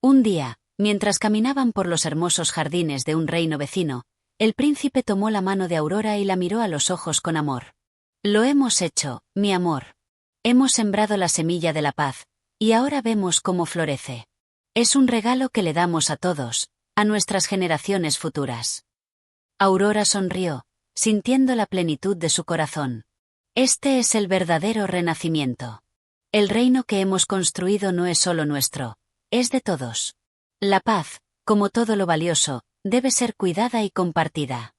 Un día, mientras caminaban por los hermosos jardines de un reino vecino, el príncipe tomó la mano de Aurora y la miró a los ojos con amor. «Lo hemos hecho, mi amor. Hemos sembrado la semilla de la paz, y ahora vemos cómo florece. Es un regalo que le damos a todos, a nuestras generaciones futuras». Aurora sonrió, sintiendo la plenitud de su corazón. Este es el verdadero renacimiento. El reino que hemos construido no es solo nuestro, es de todos. La paz, como todo lo valioso, debe ser cuidada y compartida.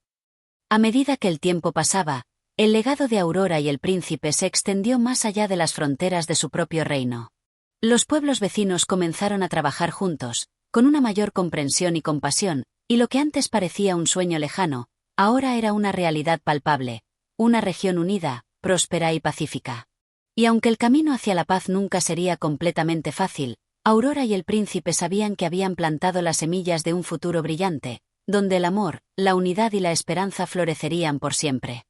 A medida que el tiempo pasaba, el legado de Aurora y el príncipe se extendió más allá de las fronteras de su propio reino. Los pueblos vecinos comenzaron a trabajar juntos, con una mayor comprensión y compasión, y lo que antes parecía un sueño lejano, ahora era una realidad palpable, una región unida, próspera y pacífica. Y aunque el camino hacia la paz nunca sería completamente fácil, Aurora y el príncipe sabían que habían plantado las semillas de un futuro brillante, donde el amor, la unidad y la esperanza florecerían por siempre.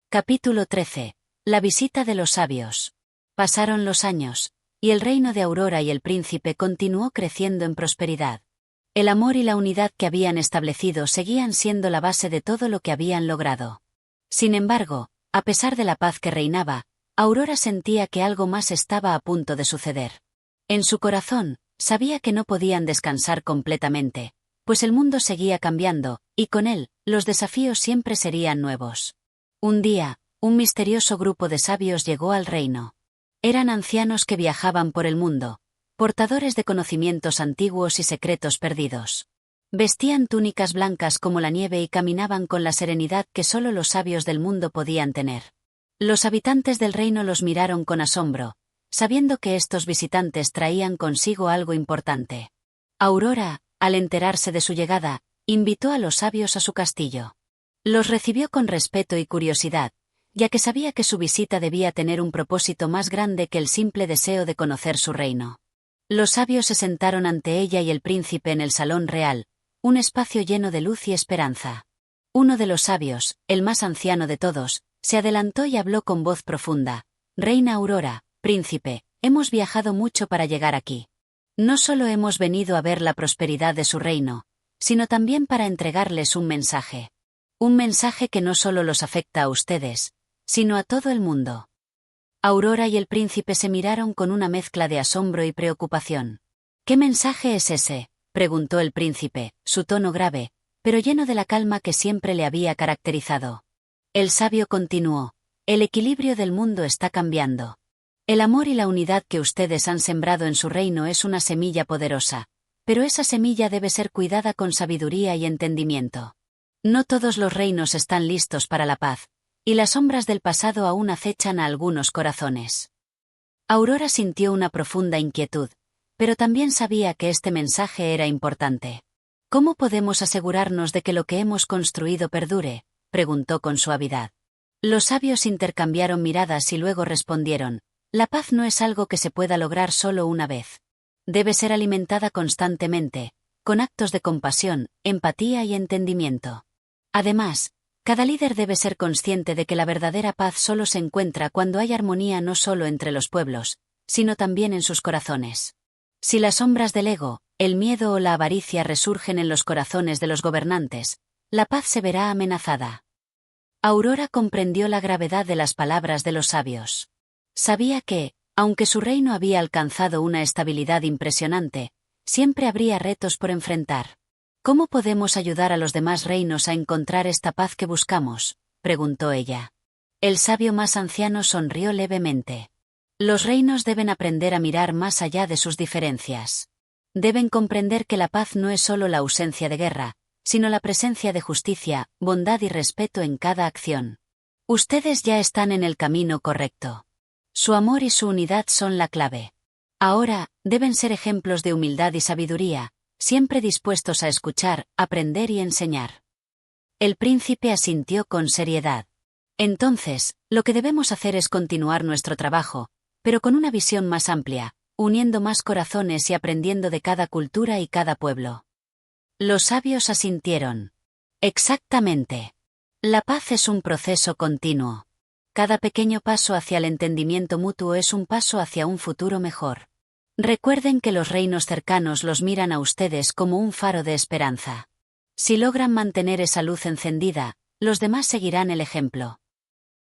Capítulo 13. La visita de los sabios. Pasaron los años, y el reino de Aurora y el príncipe continuó creciendo en prosperidad. El amor y la unidad que habían establecido seguían siendo la base de todo lo que habían logrado. Sin embargo, a pesar de la paz que reinaba, Aurora sentía que algo más estaba a punto de suceder. En su corazón, sabía que no podían descansar completamente, pues el mundo seguía cambiando, y con él, los desafíos siempre serían nuevos. Un día, un misterioso grupo de sabios llegó al reino. Eran ancianos que viajaban por el mundo, portadores de conocimientos antiguos y secretos perdidos. Vestían túnicas blancas como la nieve y caminaban con la serenidad que solo los sabios del mundo podían tener. Los habitantes del reino los miraron con asombro, sabiendo que estos visitantes traían consigo algo importante. Aurora, al enterarse de su llegada, invitó a los sabios a su castillo. Los recibió con respeto y curiosidad, ya que sabía que su visita debía tener un propósito más grande que el simple deseo de conocer su reino. Los sabios se sentaron ante ella y el príncipe en el salón real, un espacio lleno de luz y esperanza. Uno de los sabios, el más anciano de todos, se adelantó y habló con voz profunda: «Reina Aurora, príncipe, hemos viajado mucho para llegar aquí. No solo hemos venido a ver la prosperidad de su reino, sino también para entregarles un mensaje. Un mensaje que no solo los afecta a ustedes, sino a todo el mundo». Aurora y el príncipe se miraron con una mezcla de asombro y preocupación. «¿Qué mensaje es ese?», preguntó el príncipe, su tono grave, pero lleno de la calma que siempre le había caracterizado. El sabio continuó: «El equilibrio del mundo está cambiando. El amor y la unidad que ustedes han sembrado en su reino es una semilla poderosa, pero esa semilla debe ser cuidada con sabiduría y entendimiento. No todos los reinos están listos para la paz, y las sombras del pasado aún acechan a algunos corazones. Aurora sintió una profunda inquietud, pero también sabía que este mensaje era importante. ¿Cómo podemos asegurarnos de que lo que hemos construido perdure?, preguntó con suavidad. Los sabios intercambiaron miradas y luego respondieron: la paz no es algo que se pueda lograr solo una vez. Debe ser alimentada constantemente, con actos de compasión, empatía y entendimiento. Además, cada líder debe ser consciente de que la verdadera paz solo se encuentra cuando hay armonía no solo entre los pueblos, sino también en sus corazones. Si las sombras del ego, el miedo o la avaricia resurgen en los corazones de los gobernantes, la paz se verá amenazada. Aurora comprendió la gravedad de las palabras de los sabios. Sabía que, aunque su reino había alcanzado una estabilidad impresionante, siempre habría retos por enfrentar. ¿Cómo podemos ayudar a los demás reinos a encontrar esta paz que buscamos?, preguntó ella. El sabio más anciano sonrió levemente. Los reinos deben aprender a mirar más allá de sus diferencias. Deben comprender que la paz no es solo la ausencia de guerra, sino la presencia de justicia, bondad y respeto en cada acción. Ustedes ya están en el camino correcto. Su amor y su unidad son la clave. Ahora, deben ser ejemplos de humildad y sabiduría, siempre dispuestos a escuchar, aprender y enseñar. El príncipe asintió con seriedad. Entonces, lo que debemos hacer es continuar nuestro trabajo, pero con una visión más amplia, uniendo más corazones y aprendiendo de cada cultura y cada pueblo. Los sabios asintieron. Exactamente. La paz es un proceso continuo. Cada pequeño paso hacia el entendimiento mutuo es un paso hacia un futuro mejor. Recuerden que los reinos cercanos los miran a ustedes como un faro de esperanza. Si logran mantener esa luz encendida, los demás seguirán el ejemplo.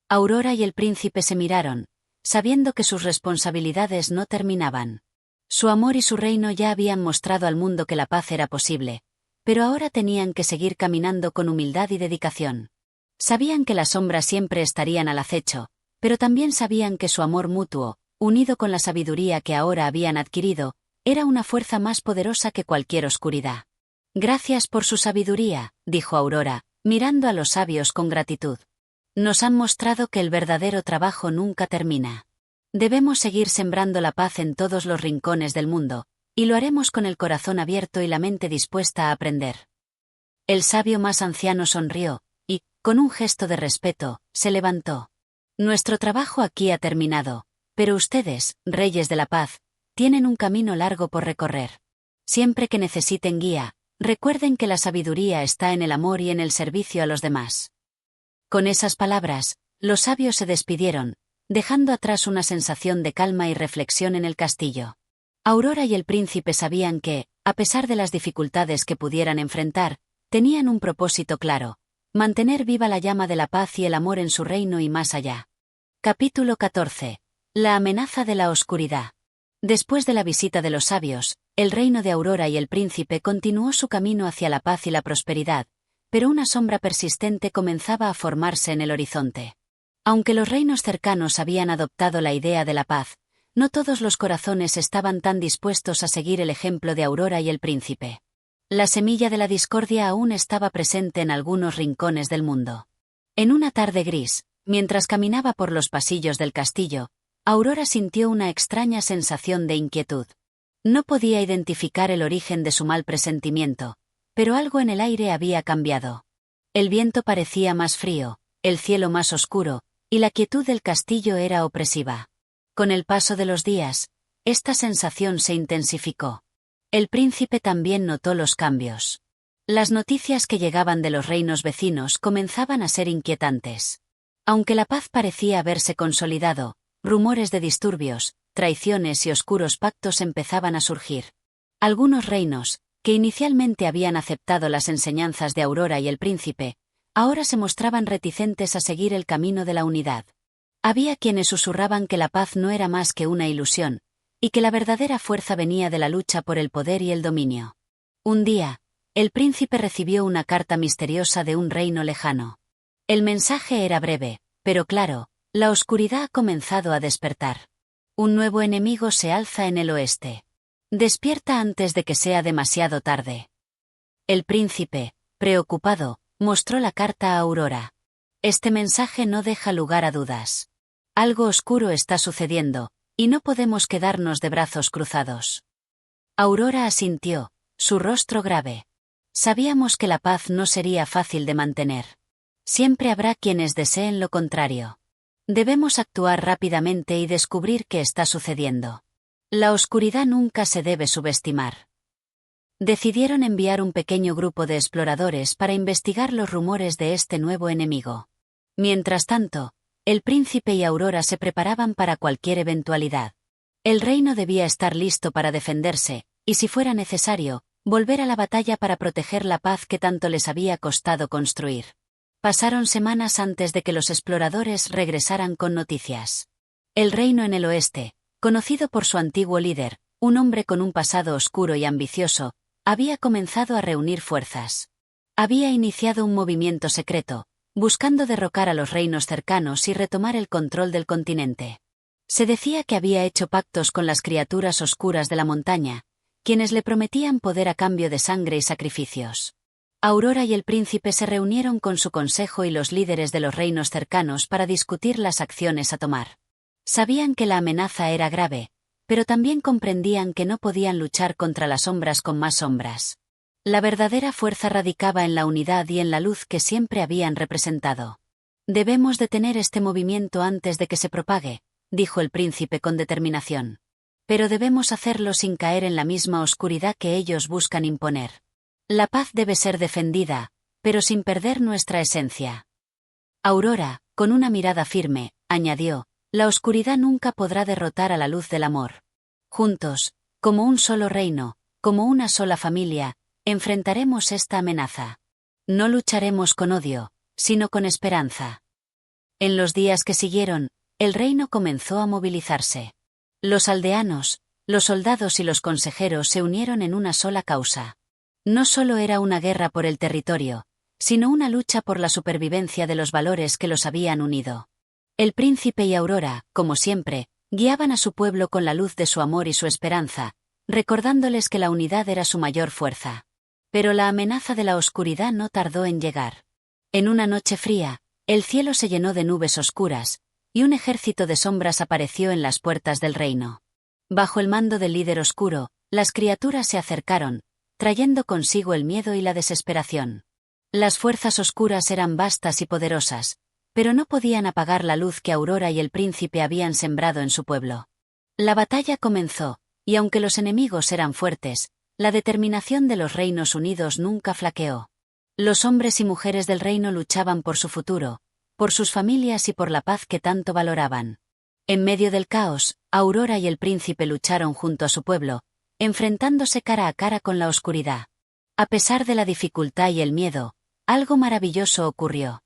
Aurora y el príncipe se miraron, sabiendo que sus responsabilidades no terminaban. Su amor y su reino ya habían mostrado al mundo que la paz era posible, pero ahora tenían que seguir caminando con humildad y dedicación. Sabían que las sombras siempre estarían al acecho, pero también sabían que su amor mutuo, unido con la sabiduría que ahora habían adquirido, era una fuerza más poderosa que cualquier oscuridad. Gracias por su sabiduría, dijo Aurora, mirando a los sabios con gratitud. Nos han mostrado que el verdadero trabajo nunca termina. Debemos seguir sembrando la paz en todos los rincones del mundo, y lo haremos con el corazón abierto y la mente dispuesta a aprender. El sabio más anciano sonrió, y, con un gesto de respeto, se levantó. Nuestro trabajo aquí ha terminado, pero ustedes, reyes de la paz, tienen un camino largo por recorrer. Siempre que necesiten guía, recuerden que la sabiduría está en el amor y en el servicio a los demás. Con esas palabras, los sabios se despidieron, dejando atrás una sensación de calma y reflexión en el castillo. Aurora y el príncipe sabían que, a pesar de las dificultades que pudieran enfrentar, tenían un propósito claro: mantener viva la llama de la paz y el amor en su reino y más allá. Capítulo 14. La amenaza de la oscuridad. Después de la visita de los sabios, el reino de Aurora y el príncipe continuó su camino hacia la paz y la prosperidad, pero una sombra persistente comenzaba a formarse en el horizonte. Aunque los reinos cercanos habían adoptado la idea de la paz, no todos los corazones estaban tan dispuestos a seguir el ejemplo de Aurora y el príncipe. La semilla de la discordia aún estaba presente en algunos rincones del mundo. En una tarde gris, mientras caminaba por los pasillos del castillo, Aurora sintió una extraña sensación de inquietud. No podía identificar el origen de su mal presentimiento, pero algo en el aire había cambiado. El viento parecía más frío, el cielo más oscuro, y la quietud del castillo era opresiva. Con el paso de los días, esta sensación se intensificó. El príncipe también notó los cambios. Las noticias que llegaban de los reinos vecinos comenzaban a ser inquietantes. Aunque la paz parecía haberse consolidado, rumores de disturbios, traiciones y oscuros pactos empezaban a surgir. Algunos reinos, que inicialmente habían aceptado las enseñanzas de Aurora y el príncipe, ahora se mostraban reticentes a seguir el camino de la unidad. Había quienes susurraban que la paz no era más que una ilusión, y que la verdadera fuerza venía de la lucha por el poder y el dominio. Un día, el príncipe recibió una carta misteriosa de un reino lejano. El mensaje era breve, pero claro: la oscuridad ha comenzado a despertar. Un nuevo enemigo se alza en el oeste. Despierta antes de que sea demasiado tarde. El príncipe, preocupado, Mostró la carta a Aurora. Este mensaje no deja lugar a dudas. Algo oscuro está sucediendo, y no podemos quedarnos de brazos cruzados. Aurora asintió, su rostro grave. Sabíamos que la paz no sería fácil de mantener. Siempre habrá quienes deseen lo contrario. Debemos actuar rápidamente y descubrir qué está sucediendo. La oscuridad nunca se debe subestimar. Decidieron enviar un pequeño grupo de exploradores para investigar los rumores de este nuevo enemigo. Mientras tanto, el príncipe y Aurora se preparaban para cualquier eventualidad. El reino debía estar listo para defenderse, y si fuera necesario, volver a la batalla para proteger la paz que tanto les había costado construir. Pasaron semanas antes de que los exploradores regresaran con noticias. El reino en el oeste, conocido por su antiguo líder, un hombre con un pasado oscuro y ambicioso, había comenzado a reunir fuerzas. Había iniciado un movimiento secreto, buscando derrocar a los reinos cercanos y retomar el control del continente. Se decía que había hecho pactos con las criaturas oscuras de la montaña, quienes le prometían poder a cambio de sangre y sacrificios. Aurora y el príncipe se reunieron con su consejo y los líderes de los reinos cercanos para discutir las acciones a tomar. Sabían que la amenaza era grave, pero también comprendían que no podían luchar contra las sombras con más sombras. La verdadera fuerza radicaba en la unidad y en la luz que siempre habían representado. Debemos detener este movimiento antes de que se propague, dijo el príncipe con determinación. Pero debemos hacerlo sin caer en la misma oscuridad que ellos buscan imponer. La paz debe ser defendida, pero sin perder nuestra esencia. Aurora, con una mirada firme, añadió, la oscuridad nunca podrá derrotar a la luz del amor. Juntos, como un solo reino, como una sola familia, enfrentaremos esta amenaza. No lucharemos con odio, sino con esperanza. En los días que siguieron, el reino comenzó a movilizarse. Los aldeanos, los soldados y los consejeros se unieron en una sola causa. No solo era una guerra por el territorio, sino una lucha por la supervivencia de los valores que los habían unido. El príncipe y Aurora, como siempre, guiaban a su pueblo con la luz de su amor y su esperanza, recordándoles que la unidad era su mayor fuerza. Pero la amenaza de la oscuridad no tardó en llegar. En una noche fría, el cielo se llenó de nubes oscuras, y un ejército de sombras apareció en las puertas del reino. Bajo el mando del líder oscuro, las criaturas se acercaron, trayendo consigo el miedo y la desesperación. Las fuerzas oscuras eran vastas y poderosas, pero no podían apagar la luz que Aurora y el príncipe habían sembrado en su pueblo. La batalla comenzó, y aunque los enemigos eran fuertes, la determinación de los reinos unidos nunca flaqueó. Los hombres y mujeres del reino luchaban por su futuro, por sus familias y por la paz que tanto valoraban. En medio del caos, Aurora y el príncipe lucharon junto a su pueblo, enfrentándose cara a cara con la oscuridad. A pesar de la dificultad y el miedo, algo maravilloso ocurrió.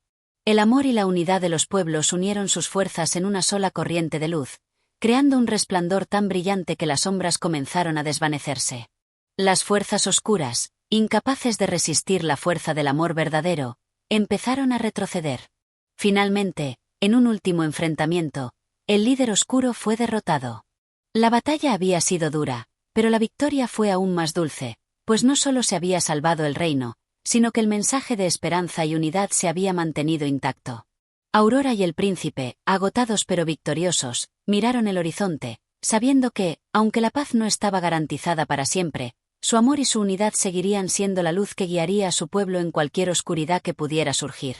El amor y la unidad de los pueblos unieron sus fuerzas en una sola corriente de luz, creando un resplandor tan brillante que las sombras comenzaron a desvanecerse. Las fuerzas oscuras, incapaces de resistir la fuerza del amor verdadero, empezaron a retroceder. Finalmente, en un último enfrentamiento, el líder oscuro fue derrotado. La batalla había sido dura, pero la victoria fue aún más dulce, pues no solo se había salvado el reino, sino que el mensaje de esperanza y unidad se había mantenido intacto. Aurora y el príncipe, agotados pero victoriosos, miraron el horizonte, sabiendo que, aunque la paz no estaba garantizada para siempre, su amor y su unidad seguirían siendo la luz que guiaría a su pueblo en cualquier oscuridad que pudiera surgir.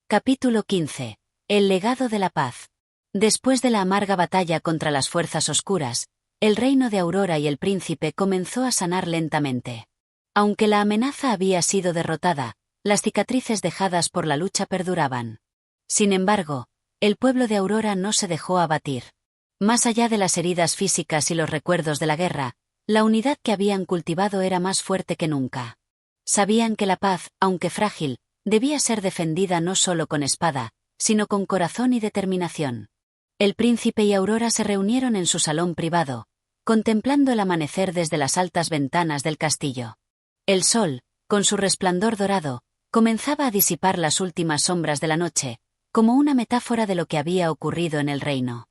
Capítulo 15. El legado de la paz. Después de la amarga batalla contra las fuerzas oscuras, el reino de Aurora y el príncipe comenzó a sanar lentamente. Aunque la amenaza había sido derrotada, las cicatrices dejadas por la lucha perduraban. Sin embargo, el pueblo de Aurora no se dejó abatir. Más allá de las heridas físicas y los recuerdos de la guerra, la unidad que habían cultivado era más fuerte que nunca. Sabían que la paz, aunque frágil, debía ser defendida no solo con espada, sino con corazón y determinación. El príncipe y Aurora se reunieron en su salón privado, contemplando el amanecer desde las altas ventanas del castillo. El sol, con su resplandor dorado, comenzaba a disipar las últimas sombras de la noche, como una metáfora de lo que había ocurrido en el reino.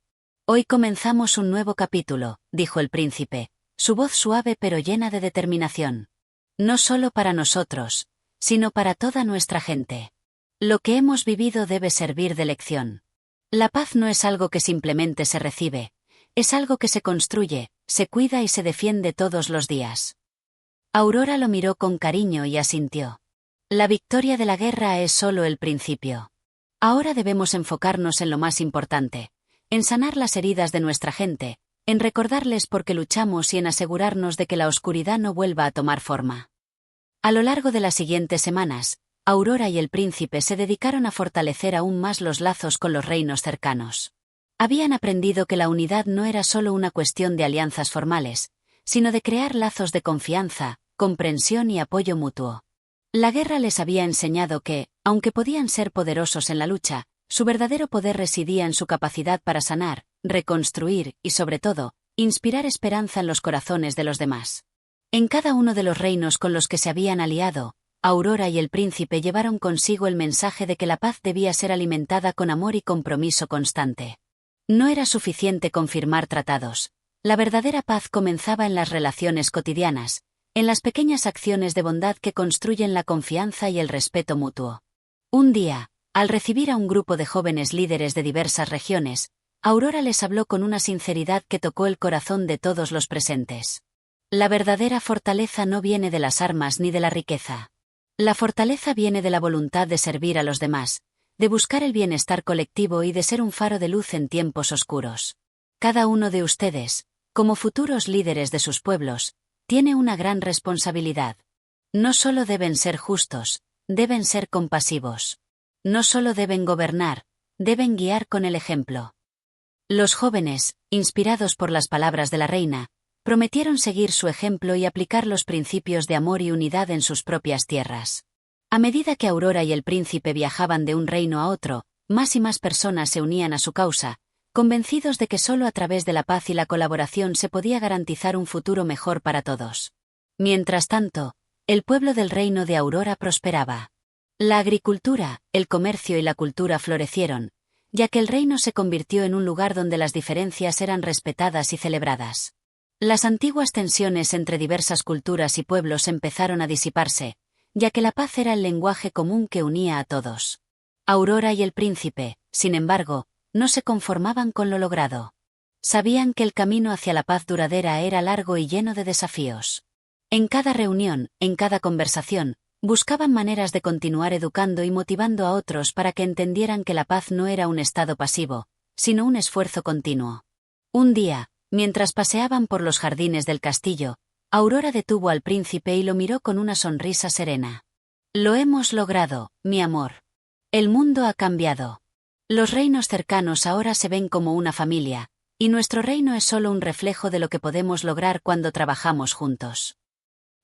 Hoy comenzamos un nuevo capítulo, dijo el príncipe, su voz suave pero llena de determinación. No solo para nosotros, sino para toda nuestra gente. Lo que hemos vivido debe servir de lección. La paz no es algo que simplemente se recibe, es algo que se construye, se cuida y se defiende todos los días. Aurora lo miró con cariño y asintió. La victoria de la guerra es solo el principio. Ahora debemos enfocarnos en lo más importante, en sanar las heridas de nuestra gente, en recordarles por qué luchamos y en asegurarnos de que la oscuridad no vuelva a tomar forma. A lo largo de las siguientes semanas, Aurora y el príncipe se dedicaron a fortalecer aún más los lazos con los reinos cercanos. Habían aprendido que la unidad no era solo una cuestión de alianzas formales, sino de crear lazos de confianza, comprensión y apoyo mutuo. La guerra les había enseñado que, aunque podían ser poderosos en la lucha, su verdadero poder residía en su capacidad para sanar, reconstruir y, sobre todo, inspirar esperanza en los corazones de los demás. En cada uno de los reinos con los que se habían aliado, Aurora y el príncipe llevaron consigo el mensaje de que la paz debía ser alimentada con amor y compromiso constante. No era suficiente con firmar tratados. La verdadera paz comenzaba en las relaciones cotidianas, en las pequeñas acciones de bondad que construyen la confianza y el respeto mutuo. Un día, al recibir a un grupo de jóvenes líderes de diversas regiones, Aurora les habló con una sinceridad que tocó el corazón de todos los presentes. La verdadera fortaleza no viene de las armas ni de la riqueza. La fortaleza viene de la voluntad de servir a los demás, de buscar el bienestar colectivo y de ser un faro de luz en tiempos oscuros. Cada uno de ustedes, como futuros líderes de sus pueblos, tiene una gran responsabilidad. No solo deben ser justos, deben ser compasivos. No solo deben gobernar, deben guiar con el ejemplo. Los jóvenes, inspirados por las palabras de la reina, prometieron seguir su ejemplo y aplicar los principios de amor y unidad en sus propias tierras. A medida que Aurora y el príncipe viajaban de un reino a otro, más y más personas se unían a su causa, convencidos de que solo a través de la paz y la colaboración se podía garantizar un futuro mejor para todos. Mientras tanto, el pueblo del reino de Aurora prosperaba. La agricultura, el comercio y la cultura florecieron, ya que el reino se convirtió en un lugar donde las diferencias eran respetadas y celebradas. Las antiguas tensiones entre diversas culturas y pueblos empezaron a disiparse, ya que la paz era el lenguaje común que unía a todos. Aurora y el príncipe, sin embargo, no se conformaban con lo logrado. Sabían que el camino hacia la paz duradera era largo y lleno de desafíos. En cada reunión, en cada conversación, buscaban maneras de continuar educando y motivando a otros para que entendieran que la paz no era un estado pasivo, sino un esfuerzo continuo. Un día, mientras paseaban por los jardines del castillo, Aurora detuvo al príncipe y lo miró con una sonrisa serena. «Lo hemos logrado, mi amor. El mundo ha cambiado. Los reinos cercanos ahora se ven como una familia, y nuestro reino es solo un reflejo de lo que podemos lograr cuando trabajamos juntos».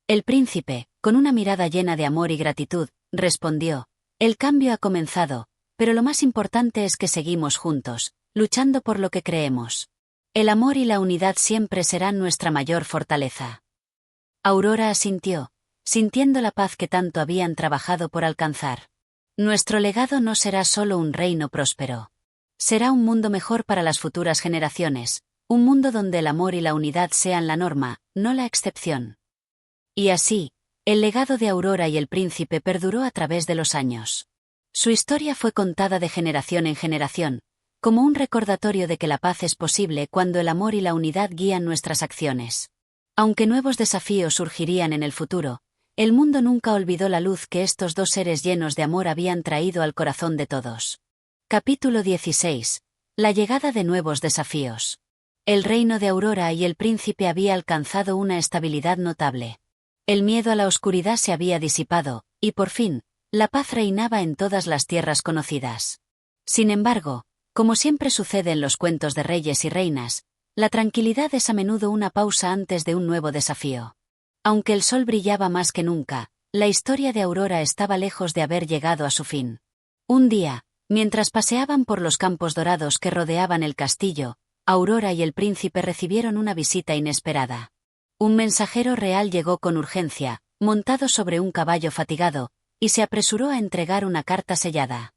El príncipe, con una mirada llena de amor y gratitud, respondió: «El cambio ha comenzado, pero lo más importante es que seguimos juntos, luchando por lo que creemos. El amor y la unidad siempre serán nuestra mayor fortaleza». Aurora asintió, sintiendo la paz que tanto habían trabajado por alcanzar. «Nuestro legado no será solo un reino próspero. Será un mundo mejor para las futuras generaciones, un mundo donde el amor y la unidad sean la norma, no la excepción». Y así, el legado de Aurora y el príncipe perduró a través de los años. Su historia fue contada de generación en generación, como un recordatorio de que la paz es posible cuando el amor y la unidad guían nuestras acciones. Aunque nuevos desafíos surgirían en el futuro, el mundo nunca olvidó la luz que estos dos seres llenos de amor habían traído al corazón de todos. Capítulo 16. La llegada de nuevos desafíos. El reino de Aurora y el príncipe había alcanzado una estabilidad notable. El miedo a la oscuridad se había disipado, y por fin, la paz reinaba en todas las tierras conocidas. Sin embargo, como siempre sucede en los cuentos de reyes y reinas, la tranquilidad es a menudo una pausa antes de un nuevo desafío. Aunque el sol brillaba más que nunca, la historia de Aurora estaba lejos de haber llegado a su fin. Un día, mientras paseaban por los campos dorados que rodeaban el castillo, Aurora y el príncipe recibieron una visita inesperada. Un mensajero real llegó con urgencia, montado sobre un caballo fatigado, y se apresuró a entregar una carta sellada.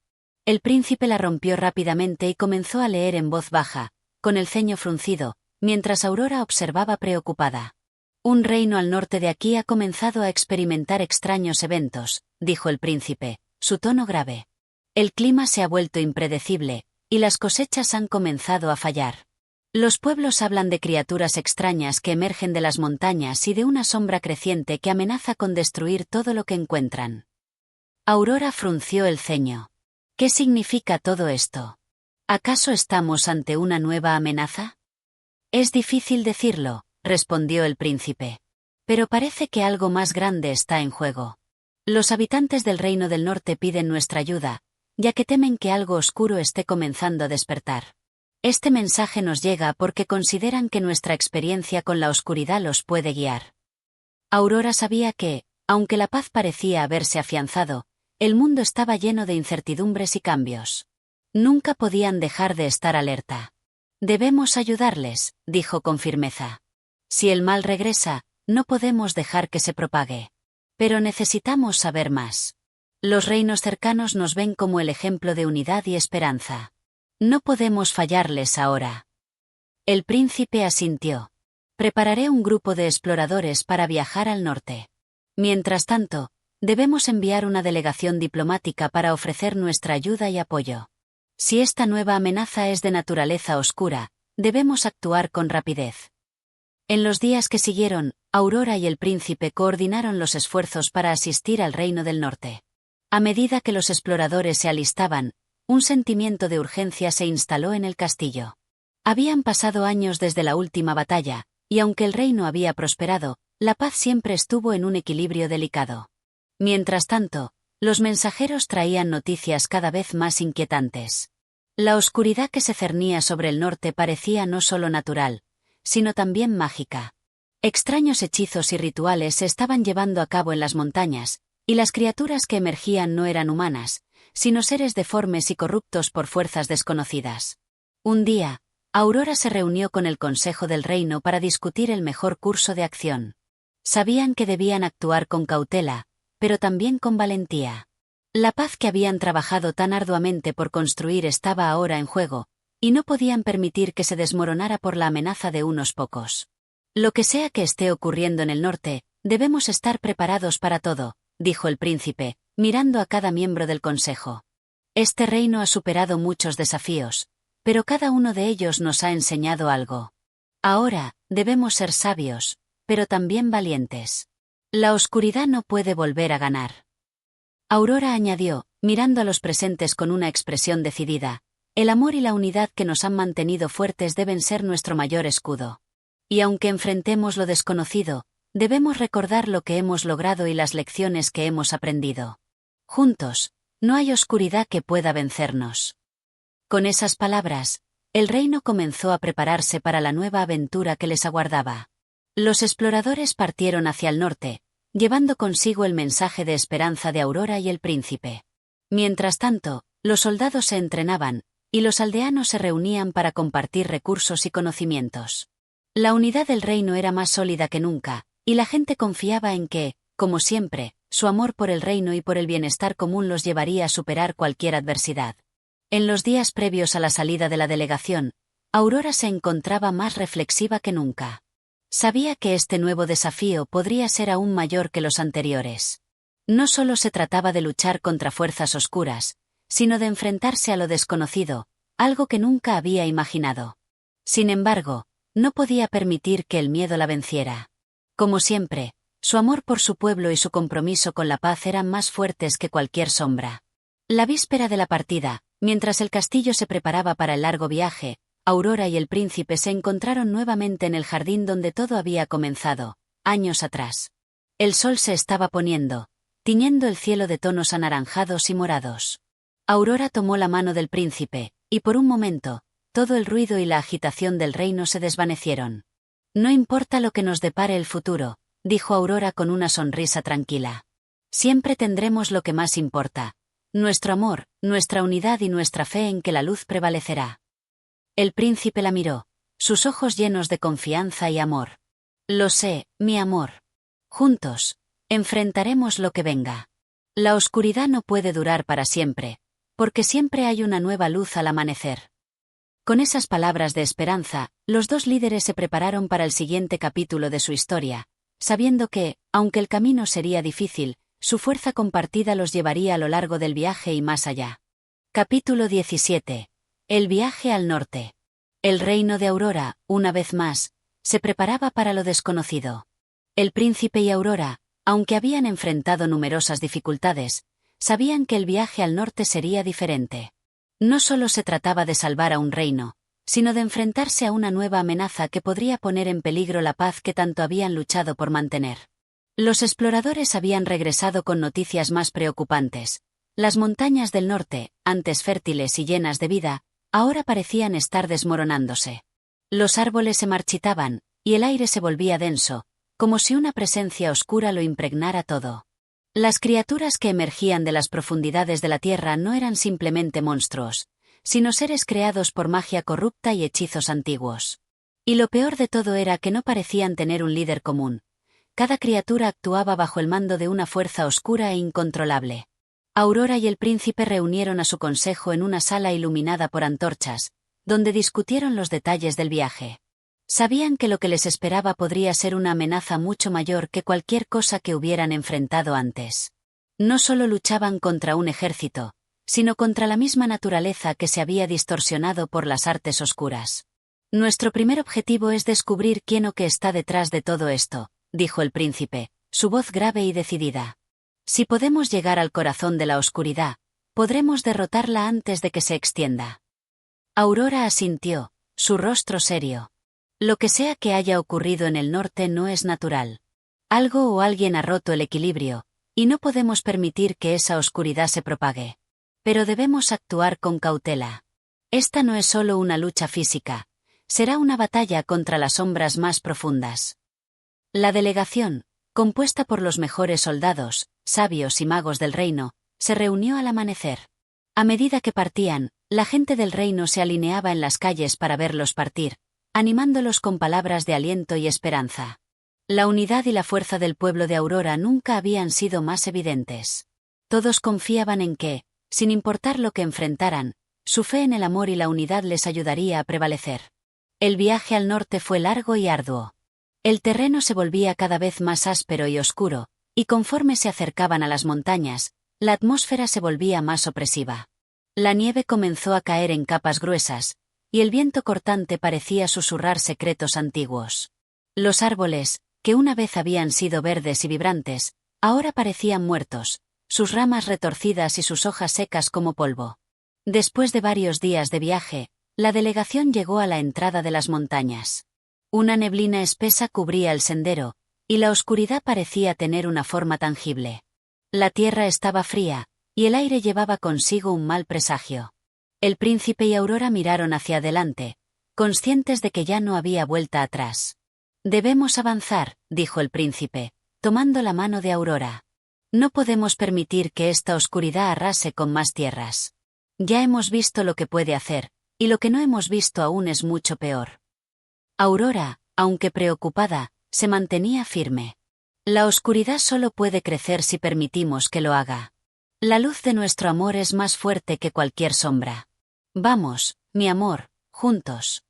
El príncipe la rompió rápidamente y comenzó a leer en voz baja, con el ceño fruncido, mientras Aurora observaba preocupada. Un reino al norte de aquí ha comenzado a experimentar extraños eventos, dijo el príncipe, su tono grave. El clima se ha vuelto impredecible, y las cosechas han comenzado a fallar. Los pueblos hablan de criaturas extrañas que emergen de las montañas y de una sombra creciente que amenaza con destruir todo lo que encuentran. Aurora frunció el ceño. ¿Qué significa todo esto? ¿Acaso estamos ante una nueva amenaza? Es difícil decirlo, respondió el príncipe. Pero parece que algo más grande está en juego. Los habitantes del Reino del Norte piden nuestra ayuda, ya que temen que algo oscuro esté comenzando a despertar. Este mensaje nos llega porque consideran que nuestra experiencia con la oscuridad los puede guiar. Aurora sabía que, aunque la paz parecía haberse afianzado, el mundo estaba lleno de incertidumbres y cambios. Nunca podían dejar de estar alerta. Debemos ayudarles, dijo con firmeza. Si el mal regresa, no podemos dejar que se propague. Pero necesitamos saber más. Los reinos cercanos nos ven como el ejemplo de unidad y esperanza. No podemos fallarles ahora. El príncipe asintió. Prepararé un grupo de exploradores para viajar al norte. Mientras tanto, debemos enviar una delegación diplomática para ofrecer nuestra ayuda y apoyo. Si esta nueva amenaza es de naturaleza oscura, debemos actuar con rapidez. En los días que siguieron, Aurora y el príncipe coordinaron los esfuerzos para asistir al Reino del Norte. A medida que los exploradores se alistaban, un sentimiento de urgencia se instaló en el castillo. Habían pasado años desde la última batalla, y aunque el reino había prosperado, la paz siempre estuvo en un equilibrio delicado. Mientras tanto, los mensajeros traían noticias cada vez más inquietantes. La oscuridad que se cernía sobre el norte parecía no solo natural, sino también mágica. Extraños hechizos y rituales se estaban llevando a cabo en las montañas, y las criaturas que emergían no eran humanas, sino seres deformes y corruptos por fuerzas desconocidas. Un día, Aurora se reunió con el Consejo del Reino para discutir el mejor curso de acción. Sabían que debían actuar con cautela, pero también con valentía. La paz que habían trabajado tan arduamente por construir estaba ahora en juego, y no podían permitir que se desmoronara por la amenaza de unos pocos. Lo que sea que esté ocurriendo en el norte, debemos estar preparados para todo, dijo el príncipe, mirando a cada miembro del consejo. Este reino ha superado muchos desafíos, pero cada uno de ellos nos ha enseñado algo. Ahora, debemos ser sabios, pero también valientes. La oscuridad no puede volver a ganar. Aurora añadió, mirando a los presentes con una expresión decidida, el amor y la unidad que nos han mantenido fuertes deben ser nuestro mayor escudo. Y aunque enfrentemos lo desconocido, debemos recordar lo que hemos logrado y las lecciones que hemos aprendido. Juntos, no hay oscuridad que pueda vencernos. Con esas palabras, el reino comenzó a prepararse para la nueva aventura que les aguardaba. Los exploradores partieron hacia el norte, llevando consigo el mensaje de esperanza de Aurora y el príncipe. Mientras tanto, los soldados se entrenaban, y los aldeanos se reunían para compartir recursos y conocimientos. La unidad del reino era más sólida que nunca, y la gente confiaba en que, como siempre, su amor por el reino y por el bienestar común los llevaría a superar cualquier adversidad. En los días previos a la salida de la delegación, Aurora se encontraba más reflexiva que nunca. Sabía que este nuevo desafío podría ser aún mayor que los anteriores. No solo se trataba de luchar contra fuerzas oscuras, sino de enfrentarse a lo desconocido, algo que nunca había imaginado. Sin embargo, no podía permitir que el miedo la venciera. Como siempre, su amor por su pueblo y su compromiso con la paz eran más fuertes que cualquier sombra. La víspera de la partida, mientras el castillo se preparaba para el largo viaje, Aurora y el príncipe se encontraron nuevamente en el jardín donde todo había comenzado, años atrás. El sol se estaba poniendo, tiñendo el cielo de tonos anaranjados y morados. Aurora tomó la mano del príncipe, y por un momento, todo el ruido y la agitación del reino se desvanecieron. No importa lo que nos depare el futuro, dijo Aurora con una sonrisa tranquila. Siempre tendremos lo que más importa: nuestro amor, nuestra unidad y nuestra fe en que la luz prevalecerá. El príncipe la miró, sus ojos llenos de confianza y amor. Lo sé, mi amor. Juntos, enfrentaremos lo que venga. La oscuridad no puede durar para siempre, porque siempre hay una nueva luz al amanecer. Con esas palabras de esperanza, los dos líderes se prepararon para el siguiente capítulo de su historia, sabiendo que, aunque el camino sería difícil, su fuerza compartida los llevaría a lo largo del viaje y más allá. Capítulo 17. El viaje al norte. El reino de Aurora, una vez más, se preparaba para lo desconocido. El príncipe y Aurora, aunque habían enfrentado numerosas dificultades, sabían que el viaje al norte sería diferente. No solo se trataba de salvar a un reino, sino de enfrentarse a una nueva amenaza que podría poner en peligro la paz que tanto habían luchado por mantener. Los exploradores habían regresado con noticias más preocupantes. Las montañas del norte, antes fértiles y llenas de vida, ahora parecían estar desmoronándose. Los árboles se marchitaban, y el aire se volvía denso, como si una presencia oscura lo impregnara todo. Las criaturas que emergían de las profundidades de la tierra no eran simplemente monstruos, sino seres creados por magia corrupta y hechizos antiguos. Y lo peor de todo era que no parecían tener un líder común. Cada criatura actuaba bajo el mando de una fuerza oscura e incontrolable. Aurora y el príncipe reunieron a su consejo en una sala iluminada por antorchas, donde discutieron los detalles del viaje. Sabían que lo que les esperaba podría ser una amenaza mucho mayor que cualquier cosa que hubieran enfrentado antes. No solo luchaban contra un ejército, sino contra la misma naturaleza que se había distorsionado por las artes oscuras. Nuestro primer objetivo es descubrir quién o qué está detrás de todo esto, dijo el príncipe, su voz grave y decidida. Si podemos llegar al corazón de la oscuridad, podremos derrotarla antes de que se extienda. Aurora asintió, su rostro serio. Lo que sea que haya ocurrido en el norte no es natural. Algo o alguien ha roto el equilibrio, y no podemos permitir que esa oscuridad se propague. Pero debemos actuar con cautela. Esta no es solo una lucha física, será una batalla contra las sombras más profundas. La delegación, compuesta por los mejores soldados, sabios y magos del reino, se reunió al amanecer. A medida que partían, la gente del reino se alineaba en las calles para verlos partir, animándolos con palabras de aliento y esperanza. La unidad y la fuerza del pueblo de Aurora nunca habían sido más evidentes. Todos confiaban en que, sin importar lo que enfrentaran, su fe en el amor y la unidad les ayudaría a prevalecer. El viaje al norte fue largo y arduo. El terreno se volvía cada vez más áspero y oscuro, y conforme se acercaban a las montañas, la atmósfera se volvía más opresiva. La nieve comenzó a caer en capas gruesas, y el viento cortante parecía susurrar secretos antiguos. Los árboles, que una vez habían sido verdes y vibrantes, ahora parecían muertos, sus ramas retorcidas y sus hojas secas como polvo. Después de varios días de viaje, la delegación llegó a la entrada de las montañas. Una neblina espesa cubría el sendero, y la oscuridad parecía tener una forma tangible. La tierra estaba fría, y el aire llevaba consigo un mal presagio. El príncipe y Aurora miraron hacia adelante, conscientes de que ya no había vuelta atrás. Debemos avanzar, dijo el príncipe, tomando la mano de Aurora. No podemos permitir que esta oscuridad arrase con más tierras. Ya hemos visto lo que puede hacer, y lo que no hemos visto aún es mucho peor. Aurora, aunque preocupada, se mantenía firme. La oscuridad solo puede crecer si permitimos que lo haga. La luz de nuestro amor es más fuerte que cualquier sombra. Vamos, mi amor, juntos.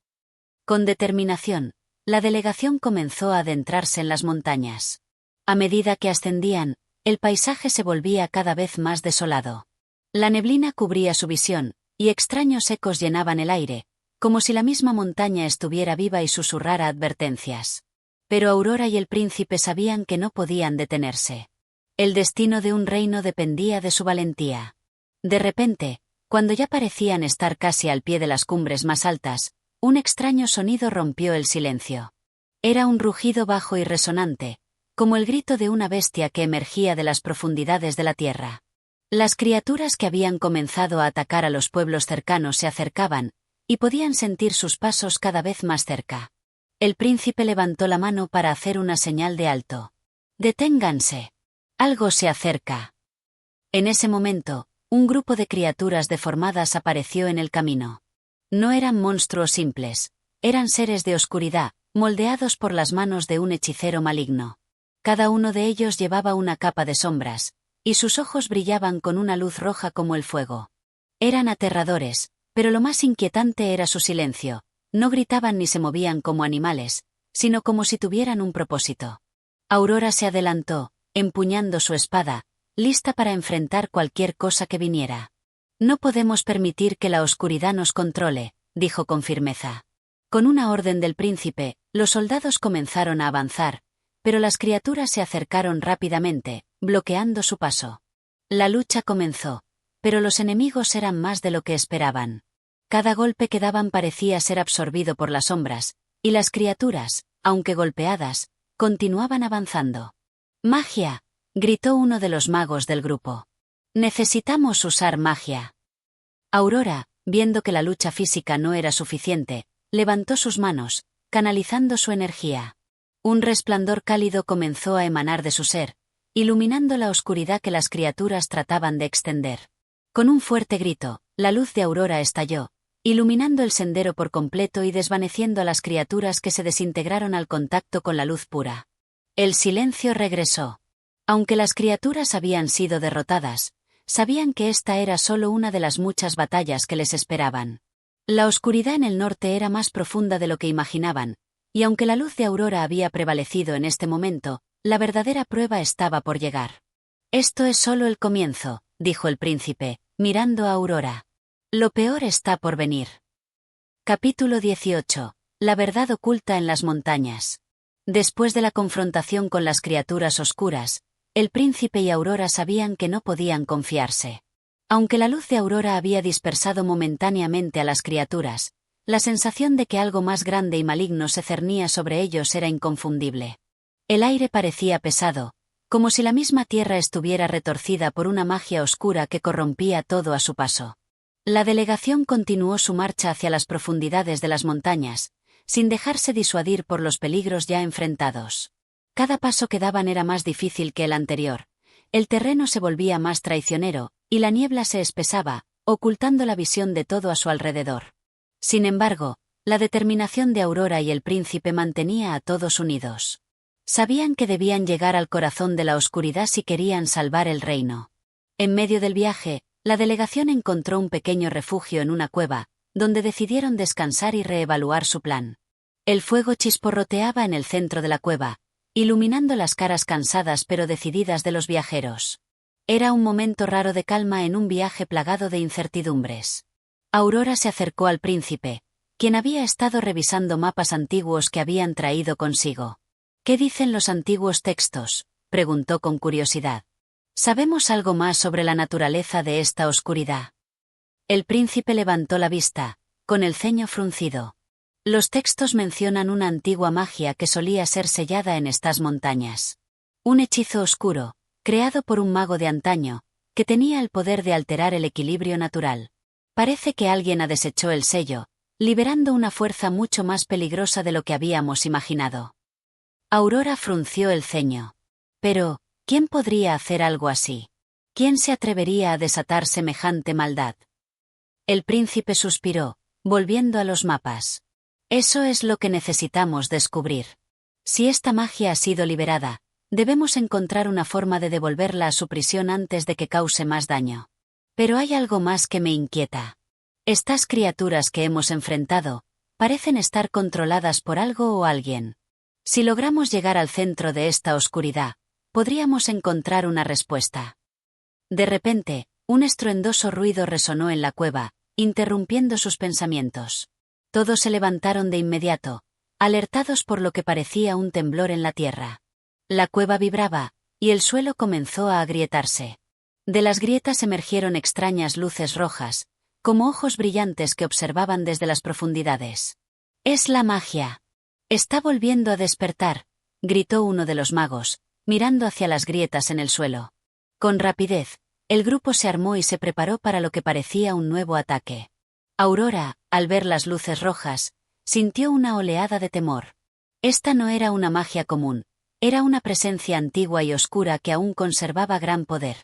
Con determinación, la delegación comenzó a adentrarse en las montañas. A medida que ascendían, el paisaje se volvía cada vez más desolado. La neblina cubría su visión, y extraños ecos llenaban el aire, como si la misma montaña estuviera viva y susurrara advertencias. Pero Aurora y el príncipe sabían que no podían detenerse. El destino de un reino dependía de su valentía. De repente, cuando ya parecían estar casi al pie de las cumbres más altas, un extraño sonido rompió el silencio. Era un rugido bajo y resonante, como el grito de una bestia que emergía de las profundidades de la tierra. Las criaturas que habían comenzado a atacar a los pueblos cercanos se acercaban, y podían sentir sus pasos cada vez más cerca. El príncipe levantó la mano para hacer una señal de alto. «Deténganse. Algo se acerca». En ese momento, un grupo de criaturas deformadas apareció en el camino. No eran monstruos simples, eran seres de oscuridad, moldeados por las manos de un hechicero maligno. Cada uno de ellos llevaba una capa de sombras, y sus ojos brillaban con una luz roja como el fuego. Eran aterradores, Pero lo más inquietante era su silencio. No gritaban ni se movían como animales, sino como si tuvieran un propósito. Aurora se adelantó, empuñando su espada, lista para enfrentar cualquier cosa que viniera. No podemos permitir que la oscuridad nos controle, dijo con firmeza. Con una orden del príncipe, los soldados comenzaron a avanzar, pero las criaturas se acercaron rápidamente, bloqueando su paso. La lucha comenzó, pero los enemigos eran más de lo que esperaban. Cada golpe que daban parecía ser absorbido por las sombras, y las criaturas, aunque golpeadas, continuaban avanzando. ¡Magia!, gritó uno de los magos del grupo. Necesitamos usar magia. Aurora, viendo que la lucha física no era suficiente, levantó sus manos, canalizando su energía. Un resplandor cálido comenzó a emanar de su ser, iluminando la oscuridad que las criaturas trataban de extender. Con un fuerte grito, la luz de Aurora estalló, iluminando el sendero por completo y desvaneciendo a las criaturas que se desintegraron al contacto con la luz pura. El silencio regresó. Aunque las criaturas habían sido derrotadas, sabían que esta era solo una de las muchas batallas que les esperaban. La oscuridad en el norte era más profunda de lo que imaginaban, y aunque la luz de Aurora había prevalecido en este momento, la verdadera prueba estaba por llegar. Esto es solo el comienzo, dijo el príncipe, mirando a Aurora. Lo peor está por venir. Capítulo 18. La verdad oculta en las montañas. Después de la confrontación con las criaturas oscuras, el príncipe y Aurora sabían que no podían confiarse. Aunque la luz de Aurora había dispersado momentáneamente a las criaturas, la sensación de que algo más grande y maligno se cernía sobre ellos era inconfundible. El aire parecía pesado, como si la misma tierra estuviera retorcida por una magia oscura que corrompía todo a su paso. La delegación continuó su marcha hacia las profundidades de las montañas, sin dejarse disuadir por los peligros ya enfrentados. Cada paso que daban era más difícil que el anterior. El terreno se volvía más traicionero, y la niebla se espesaba, ocultando la visión de todo a su alrededor. Sin embargo, la determinación de Aurora y el príncipe mantenía a todos unidos. Sabían que debían llegar al corazón de la oscuridad si querían salvar el reino. En medio del viaje, la delegación encontró un pequeño refugio en una cueva, donde decidieron descansar y reevaluar su plan. El fuego chisporroteaba en el centro de la cueva, iluminando las caras cansadas pero decididas de los viajeros. Era un momento raro de calma en un viaje plagado de incertidumbres. Aurora se acercó al príncipe, quien había estado revisando mapas antiguos que habían traído consigo. ¿Qué dicen los antiguos textos?, preguntó con curiosidad. ¿Sabemos algo más sobre la naturaleza de esta oscuridad? El príncipe levantó la vista, con el ceño fruncido. Los textos mencionan una antigua magia que solía ser sellada en estas montañas. Un hechizo oscuro, creado por un mago de antaño, que tenía el poder de alterar el equilibrio natural. Parece que alguien ha deshecho el sello, liberando una fuerza mucho más peligrosa de lo que habíamos imaginado. Aurora frunció el ceño. Pero, ¿quién podría hacer algo así? ¿Quién se atrevería a desatar semejante maldad? El príncipe suspiró, volviendo a los mapas. Eso es lo que necesitamos descubrir. Si esta magia ha sido liberada, debemos encontrar una forma de devolverla a su prisión antes de que cause más daño. Pero hay algo más que me inquieta. Estas criaturas que hemos enfrentado, parecen estar controladas por algo o alguien. Si logramos llegar al centro de esta oscuridad, podríamos encontrar una respuesta. De repente, un estruendoso ruido resonó en la cueva, interrumpiendo sus pensamientos. Todos se levantaron de inmediato, alertados por lo que parecía un temblor en la tierra. La cueva vibraba, y el suelo comenzó a agrietarse. De las grietas emergieron extrañas luces rojas, como ojos brillantes que observaban desde las profundidades. «Es la magia. Está volviendo a despertar», gritó uno de los magos, mirando hacia las grietas en el suelo. Con rapidez, el grupo se armó y se preparó para lo que parecía un nuevo ataque. Aurora, al ver las luces rojas, sintió una oleada de temor. Esta no era una magia común, era una presencia antigua y oscura que aún conservaba gran poder.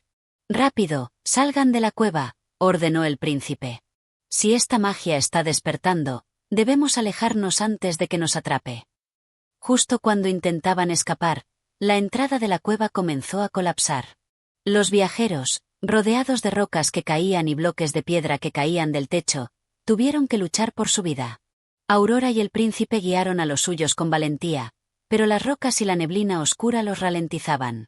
«Rápido, salgan de la cueva», ordenó el príncipe. «Si esta magia está despertando, debemos alejarnos antes de que nos atrape». Justo cuando intentaban escapar, la entrada de la cueva comenzó a colapsar. Los viajeros, rodeados de rocas que caían y bloques de piedra que caían del techo, tuvieron que luchar por su vida. Aurora y el príncipe guiaron a los suyos con valentía, pero las rocas y la neblina oscura los ralentizaban.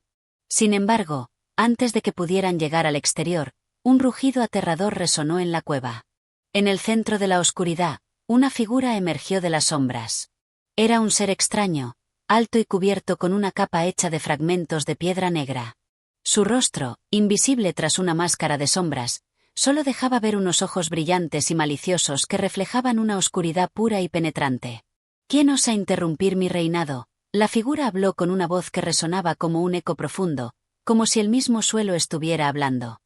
Sin embargo, antes de que pudieran llegar al exterior, un rugido aterrador resonó en la cueva. En el centro de la oscuridad, una figura emergió de las sombras. Era un ser extraño, alto y cubierto con una capa hecha de fragmentos de piedra negra. Su rostro, invisible tras una máscara de sombras, solo dejaba ver unos ojos brillantes y maliciosos que reflejaban una oscuridad pura y penetrante. ¿Quién osa interrumpir mi reinado? La figura habló con una voz que resonaba como un eco profundo, como si el mismo suelo estuviera hablando.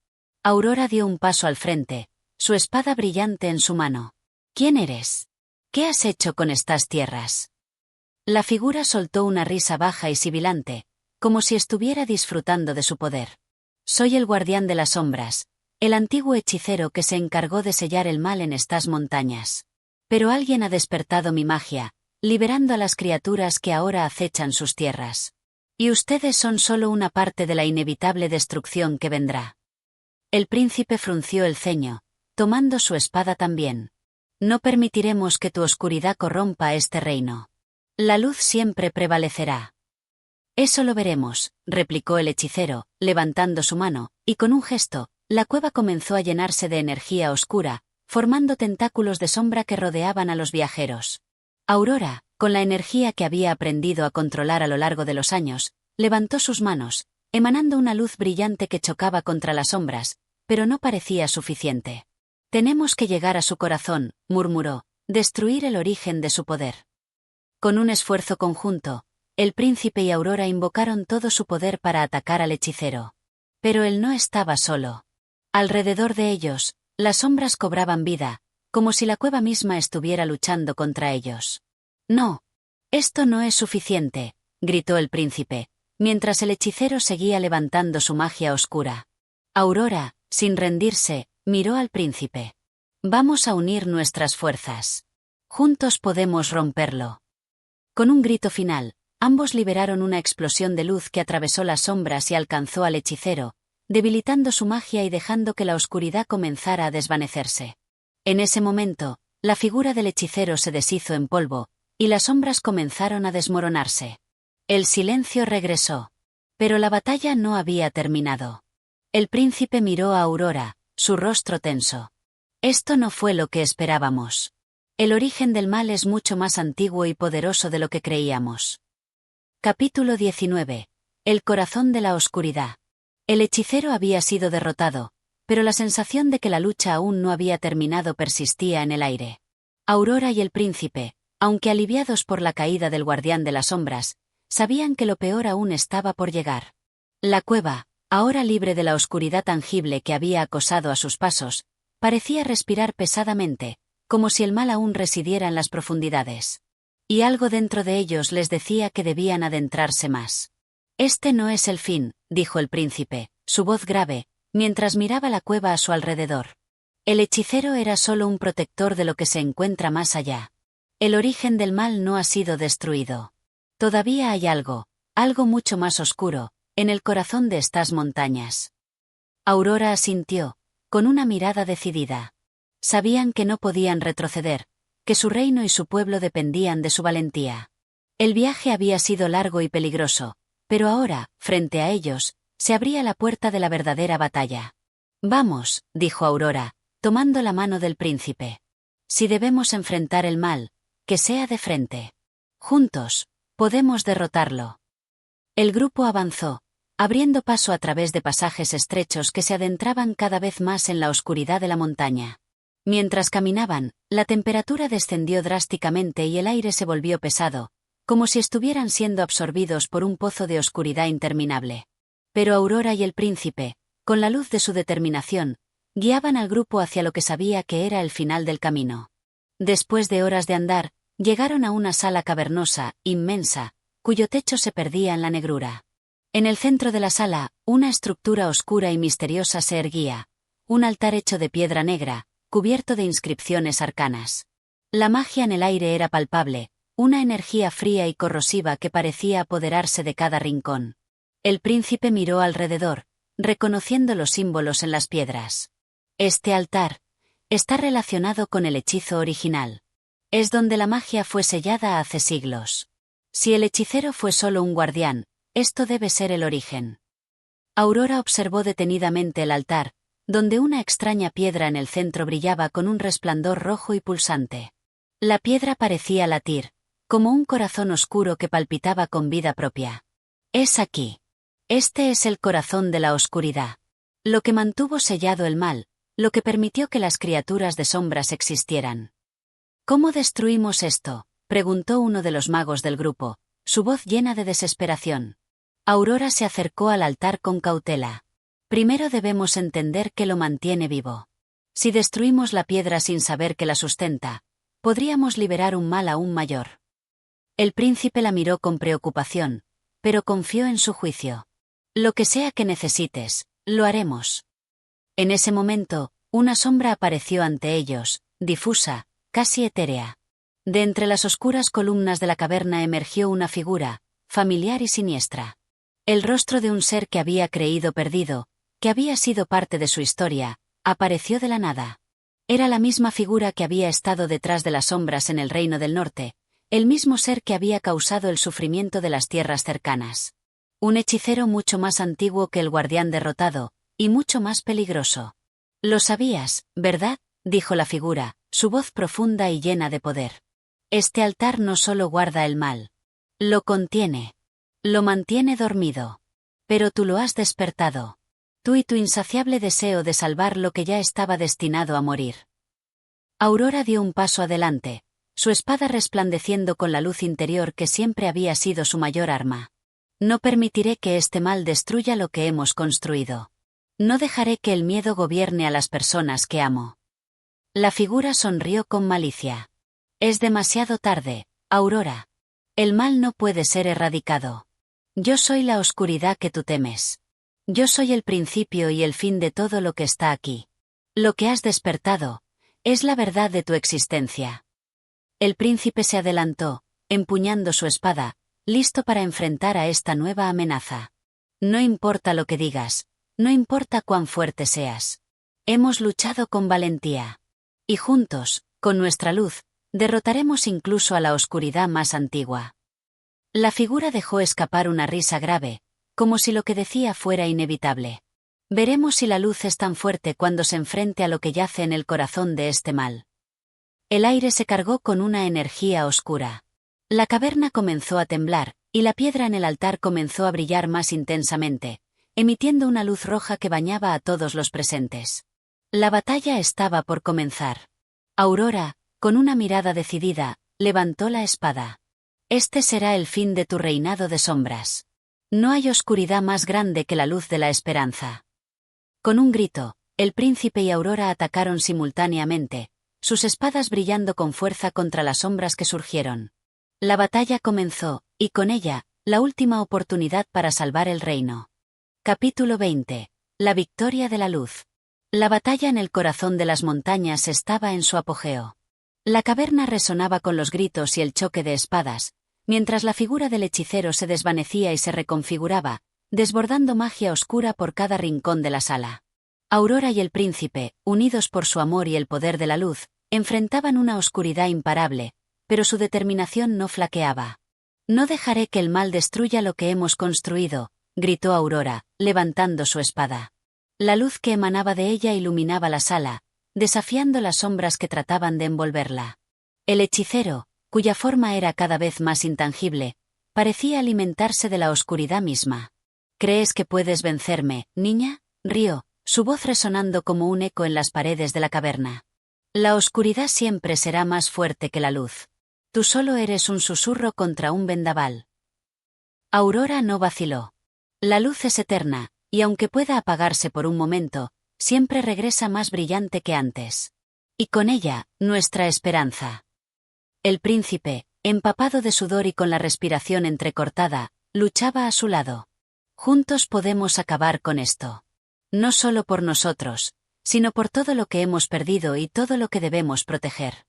Aurora dio un paso al frente, su espada brillante en su mano. ¿Quién eres? ¿Qué has hecho con estas tierras? La figura soltó una risa baja y sibilante, como si estuviera disfrutando de su poder. Soy el guardián de las sombras, el antiguo hechicero que se encargó de sellar el mal en estas montañas. Pero alguien ha despertado mi magia, liberando a las criaturas que ahora acechan sus tierras. Y ustedes son solo una parte de la inevitable destrucción que vendrá. El príncipe frunció el ceño, tomando su espada también. No permitiremos que tu oscuridad corrompa este reino. La luz siempre prevalecerá. Eso lo veremos, replicó el hechicero, levantando su mano, y con un gesto, la cueva comenzó a llenarse de energía oscura, formando tentáculos de sombra que rodeaban a los viajeros. Aurora, con la energía que había aprendido a controlar a lo largo de los años, levantó sus manos, emanando una luz brillante que chocaba contra las sombras, pero no parecía suficiente. Tenemos que llegar a su corazón, murmuró, destruir el origen de su poder. Con un esfuerzo conjunto, el príncipe y Aurora invocaron todo su poder para atacar al hechicero. Pero él no estaba solo. Alrededor de ellos, las sombras cobraban vida, como si la cueva misma estuviera luchando contra ellos. No. Esto no es suficiente, gritó el príncipe, mientras el hechicero seguía levantando su magia oscura. Aurora, sin rendirse, miró al príncipe. Vamos a unir nuestras fuerzas. Juntos podemos romperlo. Con un grito final, ambos liberaron una explosión de luz que atravesó las sombras y alcanzó al hechicero, debilitando su magia y dejando que la oscuridad comenzara a desvanecerse. En ese momento, la figura del hechicero se deshizo en polvo, y las sombras comenzaron a desmoronarse. El silencio regresó. Pero la batalla no había terminado. El príncipe miró a Aurora, su rostro tenso. Esto no fue lo que esperábamos. El origen del mal es mucho más antiguo y poderoso de lo que creíamos. Capítulo 19. El corazón de la oscuridad. El hechicero había sido derrotado, pero la sensación de que la lucha aún no había terminado persistía en el aire. Aurora y el príncipe, aunque aliviados por la caída del guardián de las sombras, sabían que lo peor aún estaba por llegar. La cueva, ahora libre de la oscuridad tangible que había acosado a sus pasos, parecía respirar pesadamente, como si el mal aún residiera en las profundidades. Y algo dentro de ellos les decía que debían adentrarse más. Este no es el fin, dijo el príncipe, su voz grave, mientras miraba la cueva a su alrededor. El hechicero era solo un protector de lo que se encuentra más allá. El origen del mal no ha sido destruido. Todavía hay algo mucho más oscuro, en el corazón de estas montañas. Aurora asintió, con una mirada decidida. Sabían que no podían retroceder, que su reino y su pueblo dependían de su valentía. El viaje había sido largo y peligroso, pero ahora, frente a ellos, se abría la puerta de la verdadera batalla. Vamos, dijo Aurora, tomando la mano del príncipe. Si debemos enfrentar el mal, que sea de frente. Juntos, podemos derrotarlo. El grupo avanzó, abriendo paso a través de pasajes estrechos que se adentraban cada vez más en la oscuridad de la montaña. Mientras caminaban, la temperatura descendió drásticamente y el aire se volvió pesado, como si estuvieran siendo absorbidos por un pozo de oscuridad interminable. Pero Aurora y el príncipe, con la luz de su determinación, guiaban al grupo hacia lo que sabía que era el final del camino. Después de horas de andar, llegaron a una sala cavernosa, inmensa, cuyo techo se perdía en la negrura. En el centro de la sala, una estructura oscura y misteriosa se erguía, un altar hecho de piedra negra, cubierto de inscripciones arcanas. La magia en el aire era palpable, una energía fría y corrosiva que parecía apoderarse de cada rincón. El príncipe miró alrededor, reconociendo los símbolos en las piedras. Este altar, Está relacionado con el hechizo original. Es donde la magia fue sellada hace siglos. Si el hechicero fue solo un guardián, esto debe ser el origen. Aurora observó detenidamente el altar, donde una extraña piedra en el centro brillaba con un resplandor rojo y pulsante. La piedra parecía latir, como un corazón oscuro que palpitaba con vida propia. Es aquí. Este es el corazón de la oscuridad. Lo que mantuvo sellado el mal, lo que permitió que las criaturas de sombras existieran. ¿Cómo destruimos esto?, preguntó uno de los magos del grupo, su voz llena de desesperación. Aurora se acercó al altar con cautela. Primero debemos entender qué lo mantiene vivo. Si destruimos la piedra sin saber qué la sustenta, podríamos liberar un mal aún mayor. El príncipe la miró con preocupación, pero confió en su juicio. Lo que sea que necesites, lo haremos. En ese momento, una sombra apareció ante ellos, difusa, casi etérea. De entre las oscuras columnas de la caverna emergió una figura, familiar y siniestra. El rostro de un ser que había creído perdido, que había sido parte de su historia, apareció de la nada. Era la misma figura que había estado detrás de las sombras en el Reino del Norte, el mismo ser que había causado el sufrimiento de las tierras cercanas. Un hechicero mucho más antiguo que el guardián derrotado, y mucho más peligroso. «Lo sabías, ¿verdad?», dijo la figura, su voz profunda y llena de poder. «Este altar no solo guarda el mal. Lo contiene. Lo mantiene dormido. Pero tú lo has despertado. Tú y tu insaciable deseo de salvar lo que ya estaba destinado a morir». Aurora dio un paso adelante, su espada resplandeciendo con la luz interior que siempre había sido su mayor arma. «No permitiré que este mal destruya lo que hemos construido. No dejaré que el miedo gobierne a las personas que amo». La figura sonrió con malicia. «Es demasiado tarde, Aurora. El mal no puede ser erradicado. Yo soy la oscuridad que tú temes. Yo soy el principio y el fin de todo lo que está aquí. Lo que has despertado es la verdad de tu existencia». El príncipe se adelantó, empuñando su espada, listo para enfrentar a esta nueva amenaza. «No importa lo que digas, no importa cuán fuerte seas. Hemos luchado con valentía. Y juntos, con nuestra luz, derrotaremos incluso a la oscuridad más antigua». La figura dejó escapar una risa grave, como si lo que decía fuera inevitable. «Veremos si la luz es tan fuerte cuando se enfrente a lo que yace en el corazón de este mal». El aire se cargó con una energía oscura. La caverna comenzó a temblar, y la piedra en el altar comenzó a brillar más intensamente, emitiendo una luz roja que bañaba a todos los presentes. La batalla estaba por comenzar. Aurora, con una mirada decidida, levantó la espada. «Este será el fin de tu reinado de sombras. No hay oscuridad más grande que la luz de la esperanza». Con un grito, el príncipe y Aurora atacaron simultáneamente, sus espadas brillando con fuerza contra las sombras que surgieron. La batalla comenzó, y con ella, la última oportunidad para salvar el reino. Capítulo 20. La victoria de la luz. La batalla en el corazón de las montañas estaba en su apogeo. La caverna resonaba con los gritos y el choque de espadas, mientras la figura del hechicero se desvanecía y se reconfiguraba, desbordando magia oscura por cada rincón de la sala. Aurora y el príncipe, unidos por su amor y el poder de la luz, enfrentaban una oscuridad imparable, pero su determinación no flaqueaba. «No dejaré que el mal destruya lo que hemos construido», gritó Aurora, levantando su espada. La luz que emanaba de ella iluminaba la sala, desafiando las sombras que trataban de envolverla. El hechicero, cuya forma era cada vez más intangible, parecía alimentarse de la oscuridad misma. «¿Crees que puedes vencerme, niña?», rió, su voz resonando como un eco en las paredes de la caverna. «La oscuridad siempre será más fuerte que la luz. Tú solo eres un susurro contra un vendaval». Aurora no vaciló. «La luz es eterna, y aunque pueda apagarse por un momento, siempre regresa más brillante que antes. Y con ella, nuestra esperanza». El príncipe, empapado de sudor y con la respiración entrecortada, luchaba a su lado. «Juntos podemos acabar con esto. No solo por nosotros, sino por todo lo que hemos perdido y todo lo que debemos proteger».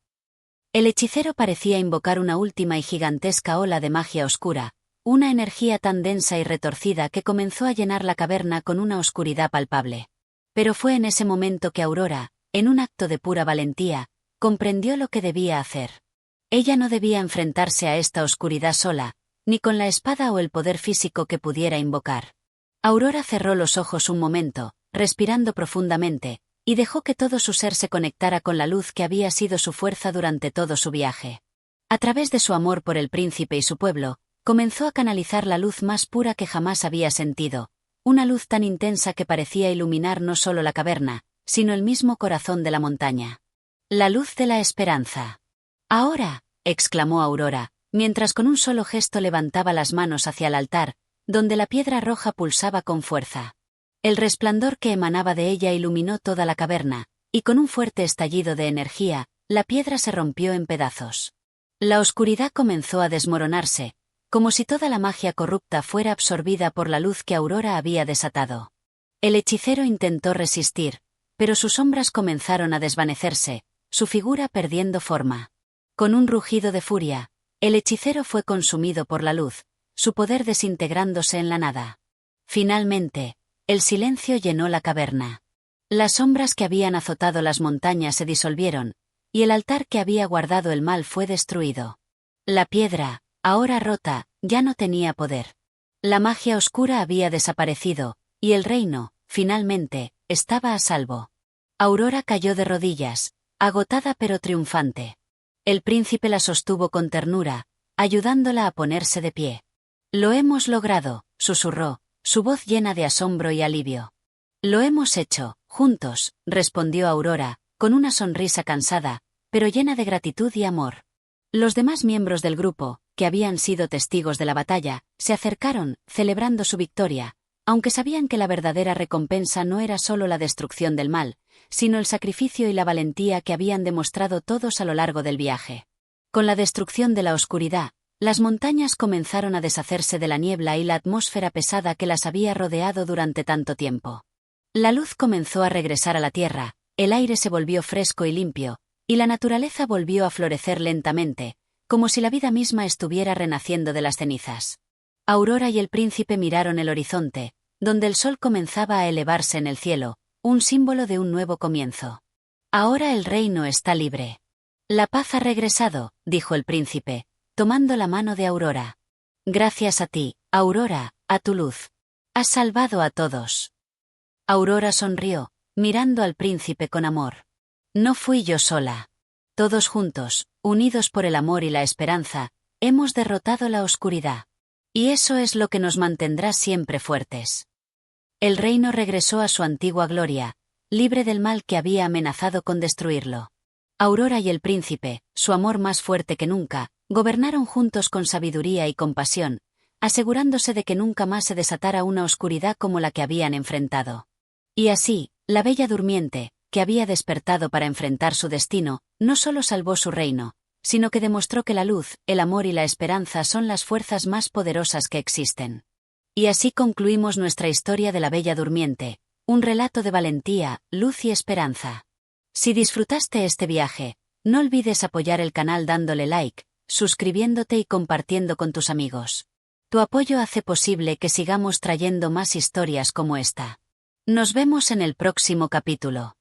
El hechicero parecía invocar una última y gigantesca ola de magia oscura, una energía tan densa y retorcida que comenzó a llenar la caverna con una oscuridad palpable. Pero fue en ese momento que Aurora, en un acto de pura valentía, comprendió lo que debía hacer. Ella no debía enfrentarse a esta oscuridad sola, ni con la espada o el poder físico que pudiera invocar. Aurora cerró los ojos un momento, respirando profundamente, y dejó que todo su ser se conectara con la luz que había sido su fuerza durante todo su viaje. A través de su amor por el príncipe y su pueblo, comenzó a canalizar la luz más pura que jamás había sentido, una luz tan intensa que parecía iluminar no solo la caverna, sino el mismo corazón de la montaña. La luz de la esperanza. «Ahora», exclamó Aurora, mientras con un solo gesto levantaba las manos hacia el altar, donde la piedra roja pulsaba con fuerza. El resplandor que emanaba de ella iluminó toda la caverna, y con un fuerte estallido de energía, la piedra se rompió en pedazos. La oscuridad comenzó a desmoronarse, como si toda la magia corrupta fuera absorbida por la luz que Aurora había desatado. El hechicero intentó resistir, pero sus sombras comenzaron a desvanecerse, su figura perdiendo forma. Con un rugido de furia, el hechicero fue consumido por la luz, su poder desintegrándose en la nada. Finalmente, el silencio llenó la caverna. Las sombras que habían azotado las montañas se disolvieron, y el altar que había guardado el mal fue destruido. La piedra, ahora rota, ya no tenía poder. La magia oscura había desaparecido, y el reino, finalmente, estaba a salvo. Aurora cayó de rodillas, agotada pero triunfante. El príncipe la sostuvo con ternura, ayudándola a ponerse de pie. «Lo hemos logrado», susurró, su voz llena de asombro y alivio. «Lo hemos hecho, juntos», respondió Aurora, con una sonrisa cansada, pero llena de gratitud y amor. Los demás miembros del grupo, que habían sido testigos de la batalla, se acercaron, celebrando su victoria, aunque sabían que la verdadera recompensa no era solo la destrucción del mal, sino el sacrificio y la valentía que habían demostrado todos a lo largo del viaje. Con la destrucción de la oscuridad, las montañas comenzaron a deshacerse de la niebla y la atmósfera pesada que las había rodeado durante tanto tiempo. La luz comenzó a regresar a la tierra, el aire se volvió fresco y limpio, y la naturaleza volvió a florecer lentamente, como si la vida misma estuviera renaciendo de las cenizas. Aurora y el príncipe miraron el horizonte, donde el sol comenzaba a elevarse en el cielo, un símbolo de un nuevo comienzo. «Ahora el reino está libre. La paz ha regresado», dijo el príncipe, tomando la mano de Aurora. «Gracias a ti, Aurora, a tu luz. Has salvado a todos». Aurora sonrió, mirando al príncipe con amor. «No fui yo sola. Todos juntos, unidos por el amor y la esperanza, hemos derrotado la oscuridad. Y eso es lo que nos mantendrá siempre fuertes». El reino regresó a su antigua gloria, libre del mal que había amenazado con destruirlo. Aurora y el príncipe, su amor más fuerte que nunca, gobernaron juntos con sabiduría y compasión, asegurándose de que nunca más se desatara una oscuridad como la que habían enfrentado. Y así, la Bella Durmiente, que había despertado para enfrentar su destino, no solo salvó su reino, sino que demostró que la luz, el amor y la esperanza son las fuerzas más poderosas que existen. Y así concluimos nuestra historia de la Bella Durmiente, un relato de valentía, luz y esperanza. Si disfrutaste este viaje, no olvides apoyar el canal dándole like, suscribiéndote y compartiendo con tus amigos. Tu apoyo hace posible que sigamos trayendo más historias como esta. Nos vemos en el próximo capítulo.